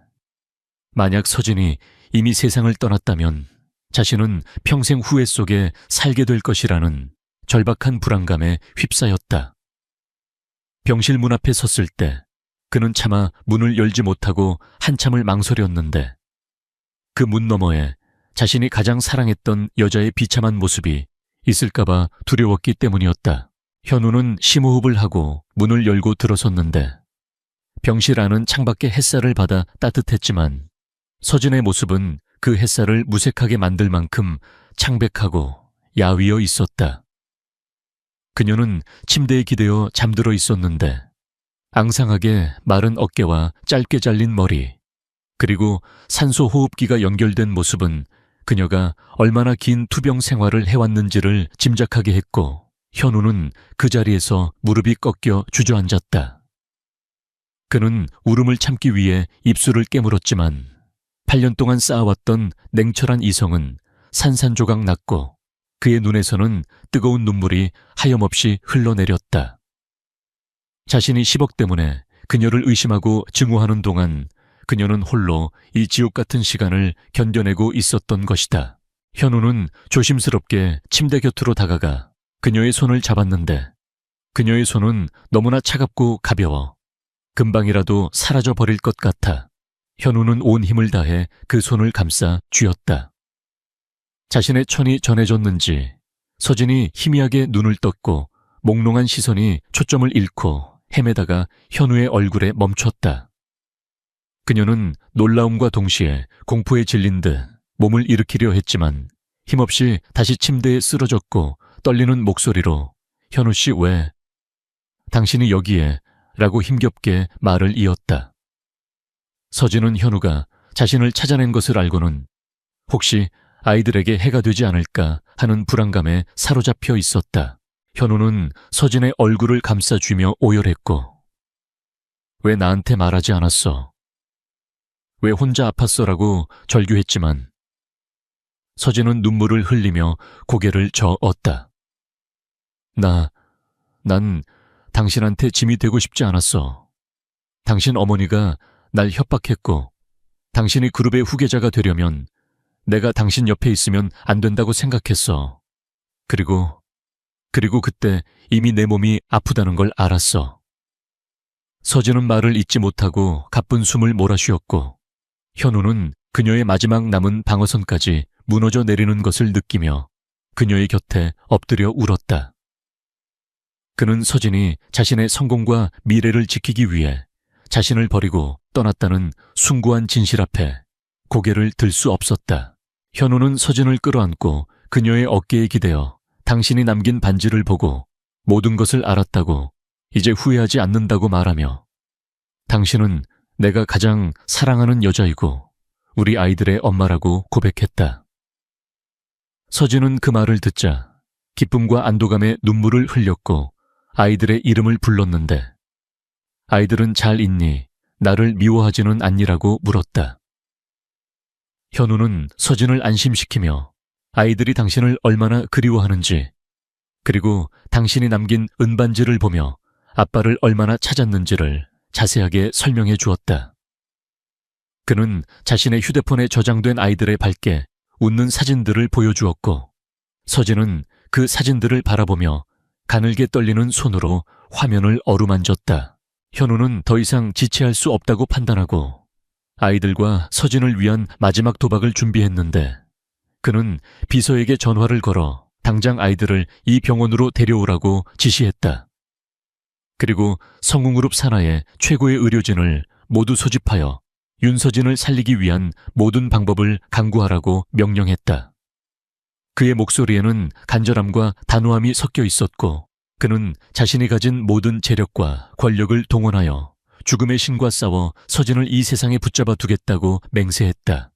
만약 서진이 이미 세상을 떠났다면 자신은 평생 후회 속에 살게 될 것이라는 절박한 불안감에 휩싸였다. 병실 문 앞에 섰을 때 그는 차마 문을 열지 못하고 한참을 망설였는데, 그 문 너머에 자신이 가장 사랑했던 여자의 비참한 모습이 있을까봐 두려웠기 때문이었다. 현우는 심호흡을 하고 문을 열고 들어섰는데, 병실 안은 창밖의 햇살을 받아 따뜻했지만 서진의 모습은 그 햇살을 무색하게 만들 만큼 창백하고 야위어 있었다. 그녀는 침대에 기대어 잠들어 있었는데, 앙상하게 마른 어깨와 짧게 잘린 머리, 그리고 산소 호흡기가 연결된 모습은 그녀가 얼마나 긴 투병 생활을 해왔는지를 짐작하게 했고, 현우는 그 자리에서 무릎이 꺾여 주저앉았다. 그는 울음을 참기 위해 입술을 깨물었지만 8년 동안 쌓아왔던 냉철한 이성은 산산조각 났고, 그의 눈에서는 뜨거운 눈물이 하염없이 흘러내렸다. 자신이 10억 때문에 그녀를 의심하고 증오하는 동안 그녀는 홀로 이 지옥 같은 시간을 견뎌내고 있었던 것이다. 현우는 조심스럽게 침대 곁으로 다가가 그녀의 손을 잡았는데, 그녀의 손은 너무나 차갑고 가벼워 금방이라도 사라져 버릴 것 같아 현우는 온 힘을 다해 그 손을 감싸 쥐었다. 자신의 천이 전해졌는지 서진이 희미하게 눈을 떴고 몽롱한 시선이 초점을 잃고 헤매다가 현우의 얼굴에 멈췄다. 그녀는 놀라움과 동시에 공포에 질린 듯 몸을 일으키려 했지만 힘없이 다시 침대에 쓰러졌고 떨리는 목소리로 "현우 씨 왜? 당신이 여기에?" 라고 힘겹게 말을 이었다. 서진은 현우가 자신을 찾아낸 것을 알고는 혹시 아이들에게 해가 되지 않을까 하는 불안감에 사로잡혀 있었다. 현우는 서진의 얼굴을 감싸쥐며 오열했고, "왜 나한테 말하지 않았어? 왜 혼자 아팠어?"라고 절규했지만 서진은 눈물을 흘리며 고개를 저었다. 난 당신한테 짐이 되고 싶지 않았어. 당신 어머니가 날 협박했고, 당신이 그룹의 후계자가 되려면 내가 당신 옆에 있으면 안 된다고 생각했어. 그리고 그때 이미 내 몸이 아프다는 걸 알았어. 서진은 말을 잇지 못하고 가쁜 숨을 몰아쉬었고, 현우는 그녀의 마지막 남은 방어선까지 무너져 내리는 것을 느끼며 그녀의 곁에 엎드려 울었다. 그는 서진이 자신의 성공과 미래를 지키기 위해 자신을 버리고 떠났다는 숭고한 진실 앞에 고개를 들 수 없었다. 현우는 서진을 끌어안고 그녀의 어깨에 기대어 당신이 남긴 반지를 보고 모든 것을 알았다고, 이제 후회하지 않는다고 말하며, 당신은 내가 가장 사랑하는 여자이고 우리 아이들의 엄마라고 고백했다. 서진은 그 말을 듣자 기쁨과 안도감에 눈물을 흘렸고 아이들의 이름을 불렀는데, 아이들은 잘 있니? 나를 미워하지는 않니라고 물었다. 현우는 서진을 안심시키며 아이들이 당신을 얼마나 그리워하는지, 그리고 당신이 남긴 은반지를 보며 아빠를 얼마나 찾았는지를 자세하게 설명해 주었다. 그는 자신의 휴대폰에 저장된 아이들의 밝게 웃는 사진들을 보여주었고, 서진은 그 사진들을 바라보며 가늘게 떨리는 손으로 화면을 어루만졌다. 현우는 더 이상 지체할 수 없다고 판단하고 아이들과 서진을 위한 마지막 도박을 준비했는데 그는 비서에게 전화를 걸어 당장 아이들을 이 병원으로 데려오라고 지시했다. 그리고 성웅그룹 산하의 최고의 의료진을 모두 소집하여 윤서진을 살리기 위한 모든 방법을 강구하라고 명령했다. 그의 목소리에는 간절함과 단호함이 섞여 있었고 그는 자신이 가진 모든 재력과 권력을 동원하여 죽음의 신과 싸워 서진을 이 세상에 붙잡아 두겠다고 맹세했다.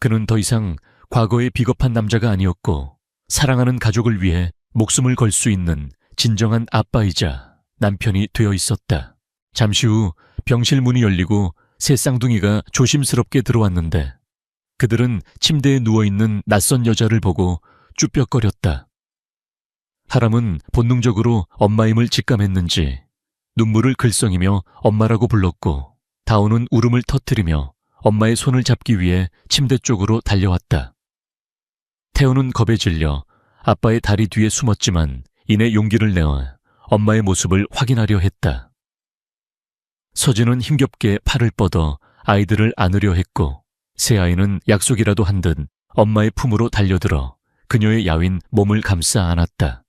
그는 더 이상 과거의 비겁한 남자가 아니었고 사랑하는 가족을 위해 목숨을 걸 수 있는 진정한 아빠이자 남편이 되어 있었다. 잠시 후 병실 문이 열리고 세 쌍둥이가 조심스럽게 들어왔는데 그들은 침대에 누워있는 낯선 여자를 보고 쭈뼛거렸다. 하람은 본능적으로 엄마임을 직감했는지 눈물을 글썽이며 엄마라고 불렀고 다오는 울음을 터뜨리며 엄마의 손을 잡기 위해 침대 쪽으로 달려왔다. 태호는 겁에 질려 아빠의 다리 뒤에 숨었지만 이내 용기를 내어 엄마의 모습을 확인하려 했다. 서진은 힘겹게 팔을 뻗어 아이들을 안으려 했고 세 아이는 약속이라도 한 듯 엄마의 품으로 달려들어 그녀의 야윈 몸을 감싸 안았다.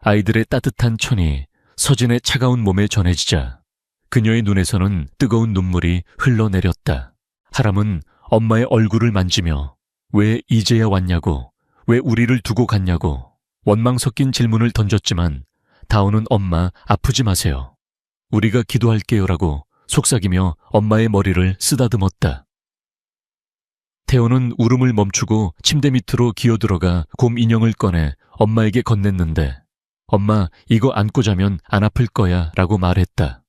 아이들의 따뜻한 손이 서진의 차가운 몸에 전해지자 그녀의 눈에서는 뜨거운 눈물이 흘러내렸다. 하람은 엄마의 얼굴을 만지며 왜 이제야 왔냐고, 왜 우리를 두고 갔냐고 원망 섞인 질문을 던졌지만 다오는 엄마 아프지 마세요. 우리가 기도할게요라고 속삭이며 엄마의 머리를 쓰다듬었다. 태호는 울음을 멈추고 침대 밑으로 기어들어가 곰 인형을 꺼내 엄마에게 건넸는데 엄마 이거 안고 자면 안 아플 거야 라고 말했다.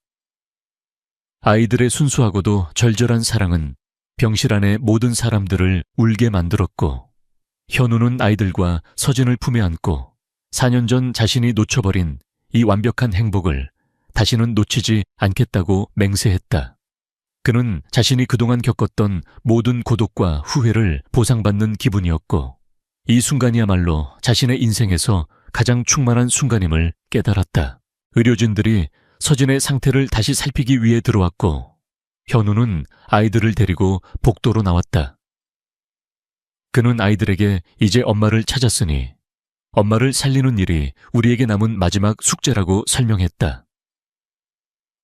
아이들의 순수하고도 절절한 사랑은 병실 안의 모든 사람들을 울게 만들었고 현우는 아이들과 서진을 품에 안고 4년 전 자신이 놓쳐버린 이 완벽한 행복을 다시는 놓치지 않겠다고 맹세했다. 그는 자신이 그동안 겪었던 모든 고독과 후회를 보상받는 기분이었고 이 순간이야말로 자신의 인생에서 가장 충만한 순간임을 깨달았다. 의료진들이 서진의 상태를 다시 살피기 위해 들어왔고 현우는 아이들을 데리고 복도로 나왔다. 그는 아이들에게 이제 엄마를 찾았으니 엄마를 살리는 일이 우리에게 남은 마지막 숙제라고 설명했다.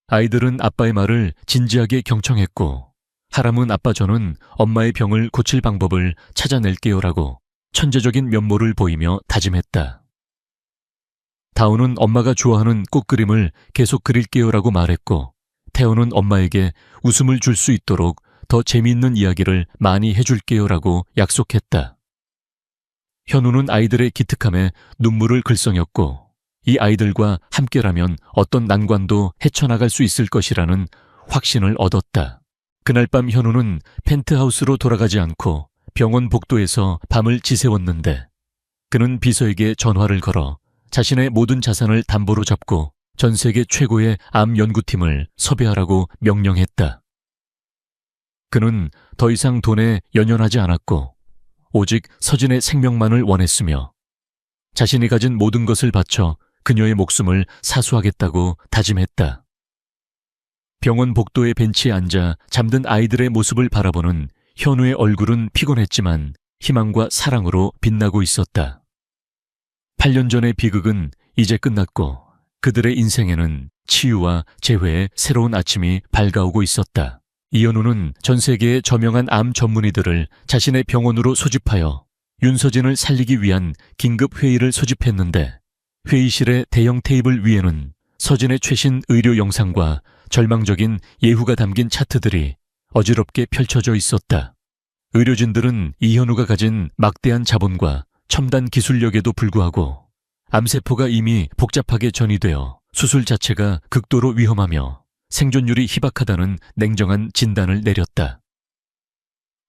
아이들은 아빠의 말을 진지하게 경청했고 하람은 아빠 저는 엄마의 병을 고칠 방법을 찾아낼게요라고 천재적인 면모를 보이며 다짐했다. 다오는 엄마가 좋아하는 꽃그림을 계속 그릴게요라고 말했고 태호는 엄마에게 웃음을 줄 수 있도록 더 재미있는 이야기를 많이 해줄게요라고 약속했다. 현우는 아이들의 기특함에 눈물을 글썽였고 이 아이들과 함께라면 어떤 난관도 헤쳐나갈 수 있을 것이라는 확신을 얻었다. 그날 밤 현우는 펜트하우스로 돌아가지 않고 병원 복도에서 밤을 지새웠는데 그는 비서에게 전화를 걸어 자신의 모든 자산을 담보로 잡고 전 세계 최고의 암 연구팀을 섭외하라고 명령했다. 그는 더 이상 돈에 연연하지 않았고 오직 서진의 생명만을 원했으며 자신이 가진 모든 것을 바쳐 그녀의 목숨을 사수하겠다고 다짐했다. 병원 복도의 벤치에 앉아 잠든 아이들의 모습을 바라보는 현우의 얼굴은 피곤했지만 희망과 사랑으로 빛나고 있었다. 8년 전의 비극은 이제 끝났고 그들의 인생에는 치유와 재회의 새로운 아침이 밝아오고 있었다. 이현우는 전 세계의 저명한 암 전문의들을 자신의 병원으로 소집하여 윤서진을 살리기 위한 긴급 회의를 소집했는데 회의실의 대형 테이블 위에는 서진의 최신 의료 영상과 절망적인 예후가 담긴 차트들이 어지럽게 펼쳐져 있었다. 의료진들은 이현우가 가진 막대한 자본과 첨단 기술력에도 불구하고 암세포가 이미 복잡하게 전이되어 수술 자체가 극도로 위험하며 생존율이 희박하다는 냉정한 진단을 내렸다.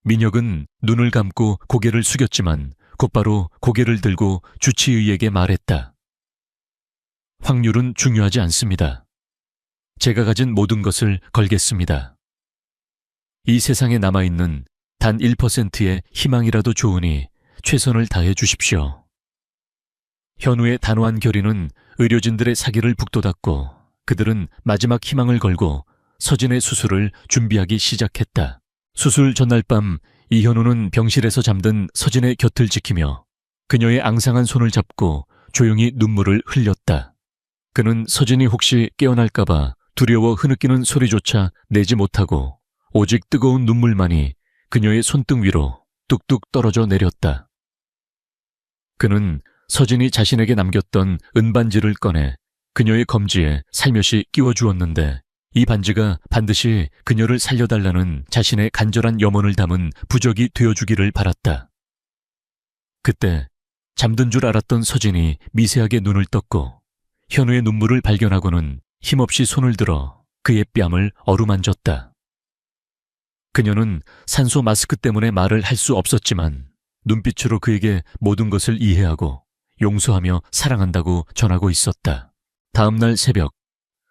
민혁은 눈을 감고 고개를 숙였지만 곧바로 고개를 들고 주치의에게 말했다. 확률은 중요하지 않습니다. 제가 가진 모든 것을 걸겠습니다. 이 세상에 남아있는 단 1%의 희망이라도 좋으니 최선을 다해 주십시오. 현우의 단호한 결의는 의료진들의 사기를 북돋았고 그들은 마지막 희망을 걸고 서진의 수술을 준비하기 시작했다. 수술 전날 밤 이현우는 병실에서 잠든 서진의 곁을 지키며 그녀의 앙상한 손을 잡고 조용히 눈물을 흘렸다. 그는 서진이 혹시 깨어날까봐 두려워 흐느끼는 소리조차 내지 못하고 오직 뜨거운 눈물만이 그녀의 손등 위로 뚝뚝 떨어져 내렸다. 그는 서진이 자신에게 남겼던 은반지를 꺼내 그녀의 검지에 살며시 끼워주었는데 이 반지가 반드시 그녀를 살려달라는 자신의 간절한 염원을 담은 부적이 되어주기를 바랐다. 그때 잠든 줄 알았던 서진이 미세하게 눈을 떴고 현우의 눈물을 발견하고는 힘없이 손을 들어 그의 뺨을 어루만졌다. 그녀는 산소 마스크 때문에 말을 할 수 없었지만 눈빛으로 그에게 모든 것을 이해하고 용서하며 사랑한다고 전하고 있었다. 다음 날 새벽,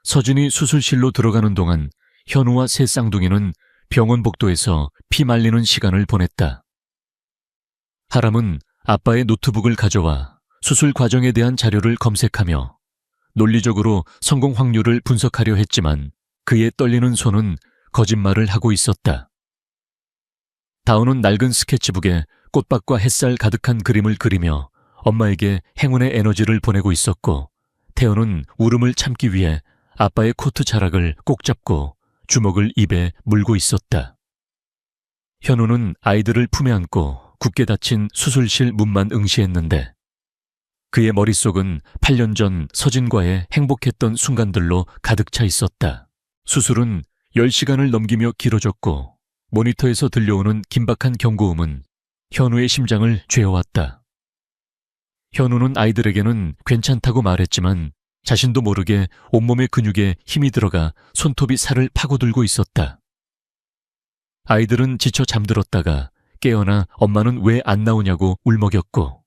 서진이 수술실로 들어가는 동안 현우와 새 쌍둥이는 병원 복도에서 피 말리는 시간을 보냈다. 하람은 아빠의 노트북을 가져와 수술 과정에 대한 자료를 검색하며 논리적으로 성공 확률을 분석하려 했지만 그의 떨리는 손은 거짓말을 하고 있었다. 다운은 낡은 스케치북에 꽃밭과 햇살 가득한 그림을 그리며 엄마에게 행운의 에너지를 보내고 있었고 태연은 울음을 참기 위해 아빠의 코트 자락을 꼭 잡고 주먹을 입에 물고 있었다. 현우는 아이들을 품에 안고 굳게 닫힌 수술실 문만 응시했는데 그의 머릿속은 8년 전 서진과의 행복했던 순간들로 가득 차 있었다. 수술은 10시간을 넘기며 길어졌고 모니터에서 들려오는 긴박한 경고음은 현우의 심장을 죄어왔다. 현우는 아이들에게는 괜찮다고 말했지만 자신도 모르게 온몸의 근육에 힘이 들어가 손톱이 살을 파고들고 있었다. 아이들은 지쳐 잠들었다가 깨어나 엄마는 왜 안 나오냐고 울먹였고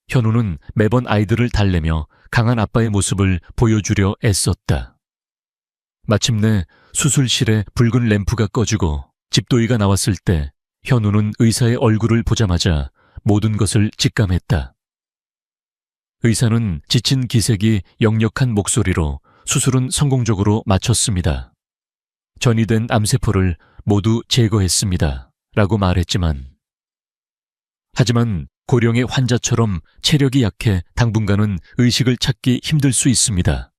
현우는 매번 아이들을 달래며 강한 아빠의 모습을 보여주려 애썼다. 마침내 수술실에 붉은 램프가 꺼지고 집도이가 나왔을 때 현우는 의사의 얼굴을 보자마자 모든 것을 직감했다. 의사는 지친 기색이 역력한 목소리로 수술은 성공적으로 마쳤습니다. 전이된 암세포를 모두 제거했습니다. 라고 말했지만 하지만 고령의 환자처럼 체력이 약해 당분간은 의식을 찾기 힘들 수 있습니다.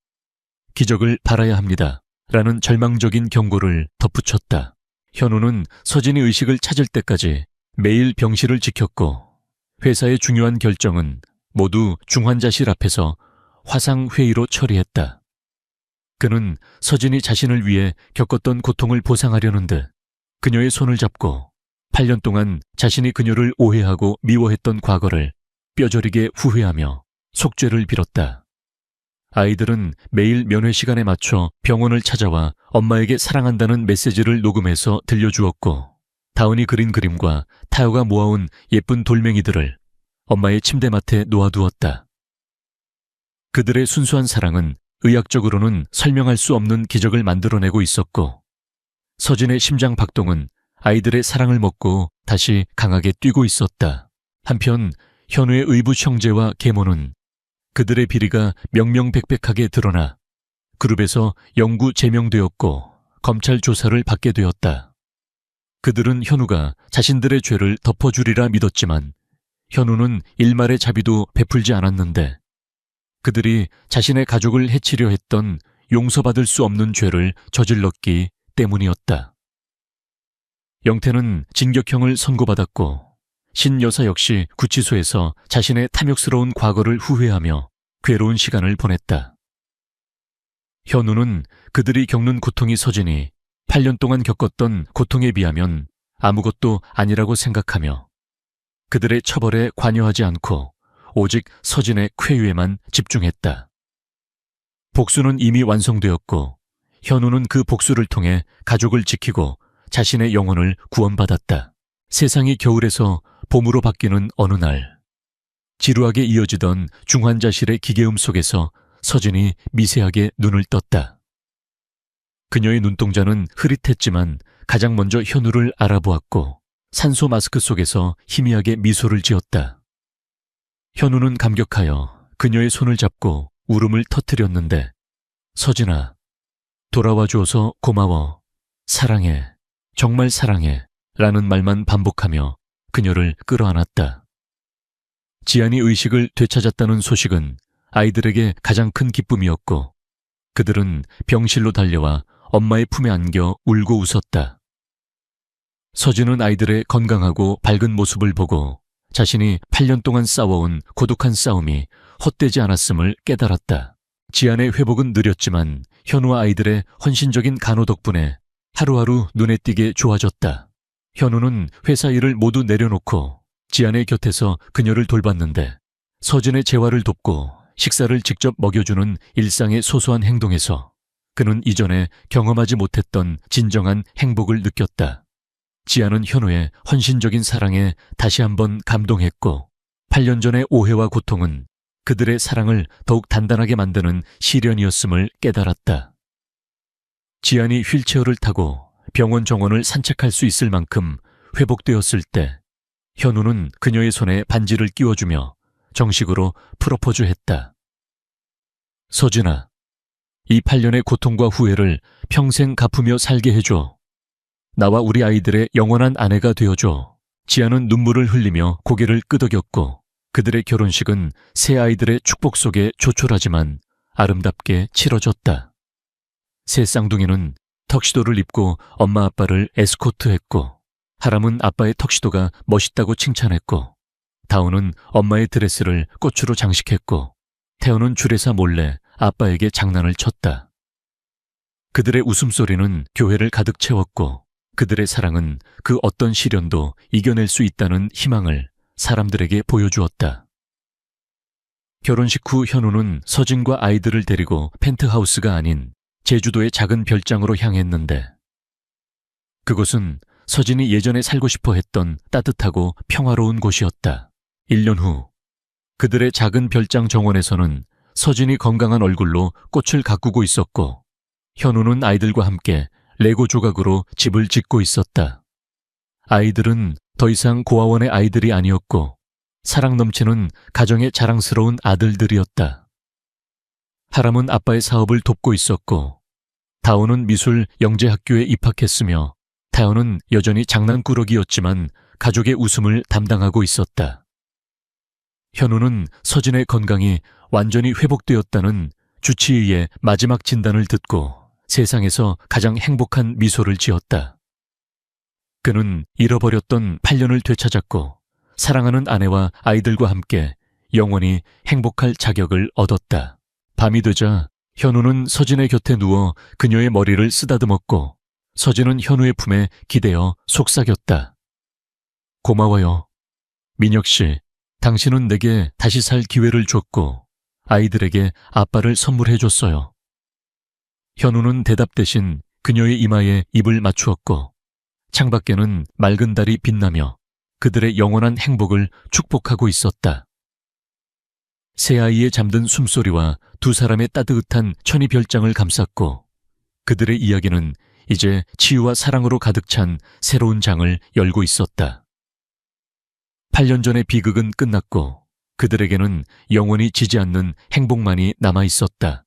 기적을 바라야 합니다. 라는 절망적인 경고를 덧붙였다. 현우는 서진이 의식을 찾을 때까지 매일 병실을 지켰고 회사의 중요한 결정은 모두 중환자실 앞에서 화상회의로 처리했다. 그는 서진이 자신을 위해 겪었던 고통을 보상하려는 듯 그녀의 손을 잡고 8년 동안 자신이 그녀를 오해하고 미워했던 과거를 뼈저리게 후회하며 속죄를 빌었다. 아이들은 매일 면회 시간에 맞춰 병원을 찾아와 엄마에게 사랑한다는 메시지를 녹음해서 들려주었고 다운이 그린 그림과 타요가 모아온 예쁜 돌멩이들을 엄마의 침대맡에 놓아두었다. 그들의 순수한 사랑은 의학적으로는 설명할 수 없는 기적을 만들어내고 있었고 서진의 심장 박동은 아이들의 사랑을 먹고 다시 강하게 뛰고 있었다. 한편 현우의 의붓 형제와 계모는 그들의 비리가 명명백백하게 드러나 그룹에서 영구 제명되었고 검찰 조사를 받게 되었다. 그들은 현우가 자신들의 죄를 덮어주리라 믿었지만 현우는 일말의 자비도 베풀지 않았는데 그들이 자신의 가족을 해치려 했던 용서받을 수 없는 죄를 저질렀기 때문이었다. 영태는 징역형을 선고받았고 신 여사 역시 구치소에서 자신의 탐욕스러운 과거를 후회하며 괴로운 시간을 보냈다. 현우는 그들이 겪는 고통이 서진이 8년 동안 겪었던 고통에 비하면 아무것도 아니라고 생각하며 그들의 처벌에 관여하지 않고 오직 서진의 쾌유에만 집중했다. 복수는 이미 완성되었고 현우는 그 복수를 통해 가족을 지키고 자신의 영혼을 구원받았다. 세상이 겨울에서 봄으로 바뀌는 어느 날 지루하게 이어지던 중환자실의 기계음 속에서 서진이 미세하게 눈을 떴다. 그녀의 눈동자는 흐릿했지만 가장 먼저 현우를 알아보았고 산소 마스크 속에서 희미하게 미소를 지었다. 현우는 감격하여 그녀의 손을 잡고 울음을 터뜨렸는데 서진아, 돌아와 줘서 고마워, 사랑해, 정말 사랑해 라는 말만 반복하며 그녀를 끌어안았다. 지안이 의식을 되찾았다는 소식은 아이들에게 가장 큰 기쁨이었고 그들은 병실로 달려와 엄마의 품에 안겨 울고 웃었다. 서진은 아이들의 건강하고 밝은 모습을 보고 자신이 8년 동안 싸워온 고독한 싸움이 헛되지 않았음을 깨달았다. 지안의 회복은 느렸지만 현우와 아이들의 헌신적인 간호 덕분에 하루하루 눈에 띄게 좋아졌다. 현우는 회사 일을 모두 내려놓고 지안의 곁에서 그녀를 돌봤는데 서진의 재활을 돕고 식사를 직접 먹여주는 일상의 소소한 행동에서 그는 이전에 경험하지 못했던 진정한 행복을 느꼈다. 지안은 현우의 헌신적인 사랑에 다시 한번 감동했고 8년 전의 오해와 고통은 그들의 사랑을 더욱 단단하게 만드는 시련이었음을 깨달았다. 지안이 휠체어를 타고 병원 정원을 산책할 수 있을 만큼 회복되었을 때 현우는 그녀의 손에 반지를 끼워주며 정식으로 프로포즈했다. 서진아, 이 8년의 고통과 후회를 평생 갚으며 살게 해줘. 나와 우리 아이들의 영원한 아내가 되어줘. 지안은 눈물을 흘리며 고개를 끄덕였고 그들의 결혼식은 새 아이들의 축복 속에 조촐하지만 아름답게 치러졌다. 새 쌍둥이는 턱시도를 입고 엄마 아빠를 에스코트했고 하람은 아빠의 턱시도가 멋있다고 칭찬했고 다운은 엄마의 드레스를 꽃으로 장식했고 태연은 주례사 몰래 아빠에게 장난을 쳤다. 그들의 웃음소리는 교회를 가득 채웠고 그들의 사랑은 그 어떤 시련도 이겨낼 수 있다는 희망을 사람들에게 보여주었다. 결혼식 후 현우는 서진과 아이들을 데리고 펜트하우스가 아닌 제주도의 작은 별장으로 향했는데 그곳은 서진이 예전에 살고 싶어 했던 따뜻하고 평화로운 곳이었다. 1년 후 그들의 작은 별장 정원에서는 서진이 건강한 얼굴로 꽃을 가꾸고 있었고 현우는 아이들과 함께 레고 조각으로 집을 짓고 있었다. 아이들은 더 이상 고아원의 아이들이 아니었고 사랑 넘치는 가정의 자랑스러운 아들들이었다. 하람은 아빠의 사업을 돕고 있었고 다운은 미술 영재학교에 입학했으며 태연은 여전히 장난꾸러기였지만 가족의 웃음을 담당하고 있었다. 현우는 서진의 건강이 완전히 회복되었다는 주치의의 마지막 진단을 듣고 세상에서 가장 행복한 미소를 지었다. 그는 잃어버렸던 8년을 되찾았고 사랑하는 아내와 아이들과 함께 영원히 행복할 자격을 얻었다. 밤이 되자 현우는 서진의 곁에 누워 그녀의 머리를 쓰다듬었고 서진은 현우의 품에 기대어 속삭였다. 고마워요. 민혁 씨, 당신은 내게 다시 살 기회를 줬고 아이들에게 아빠를 선물해줬어요. 현우는 대답 대신 그녀의 이마에 입을 맞추었고 창밖에는 맑은 달이 빛나며 그들의 영원한 행복을 축복하고 있었다. 새아이의 잠든 숨소리와 두 사람의 따뜻한 천이별장을 감쌌고 그들의 이야기는 이제 치유와 사랑으로 가득 찬 새로운 장을 열고 있었다. 8년 전의 비극은 끝났고 그들에게는 영원히 지지 않는 행복만이 남아 있었다.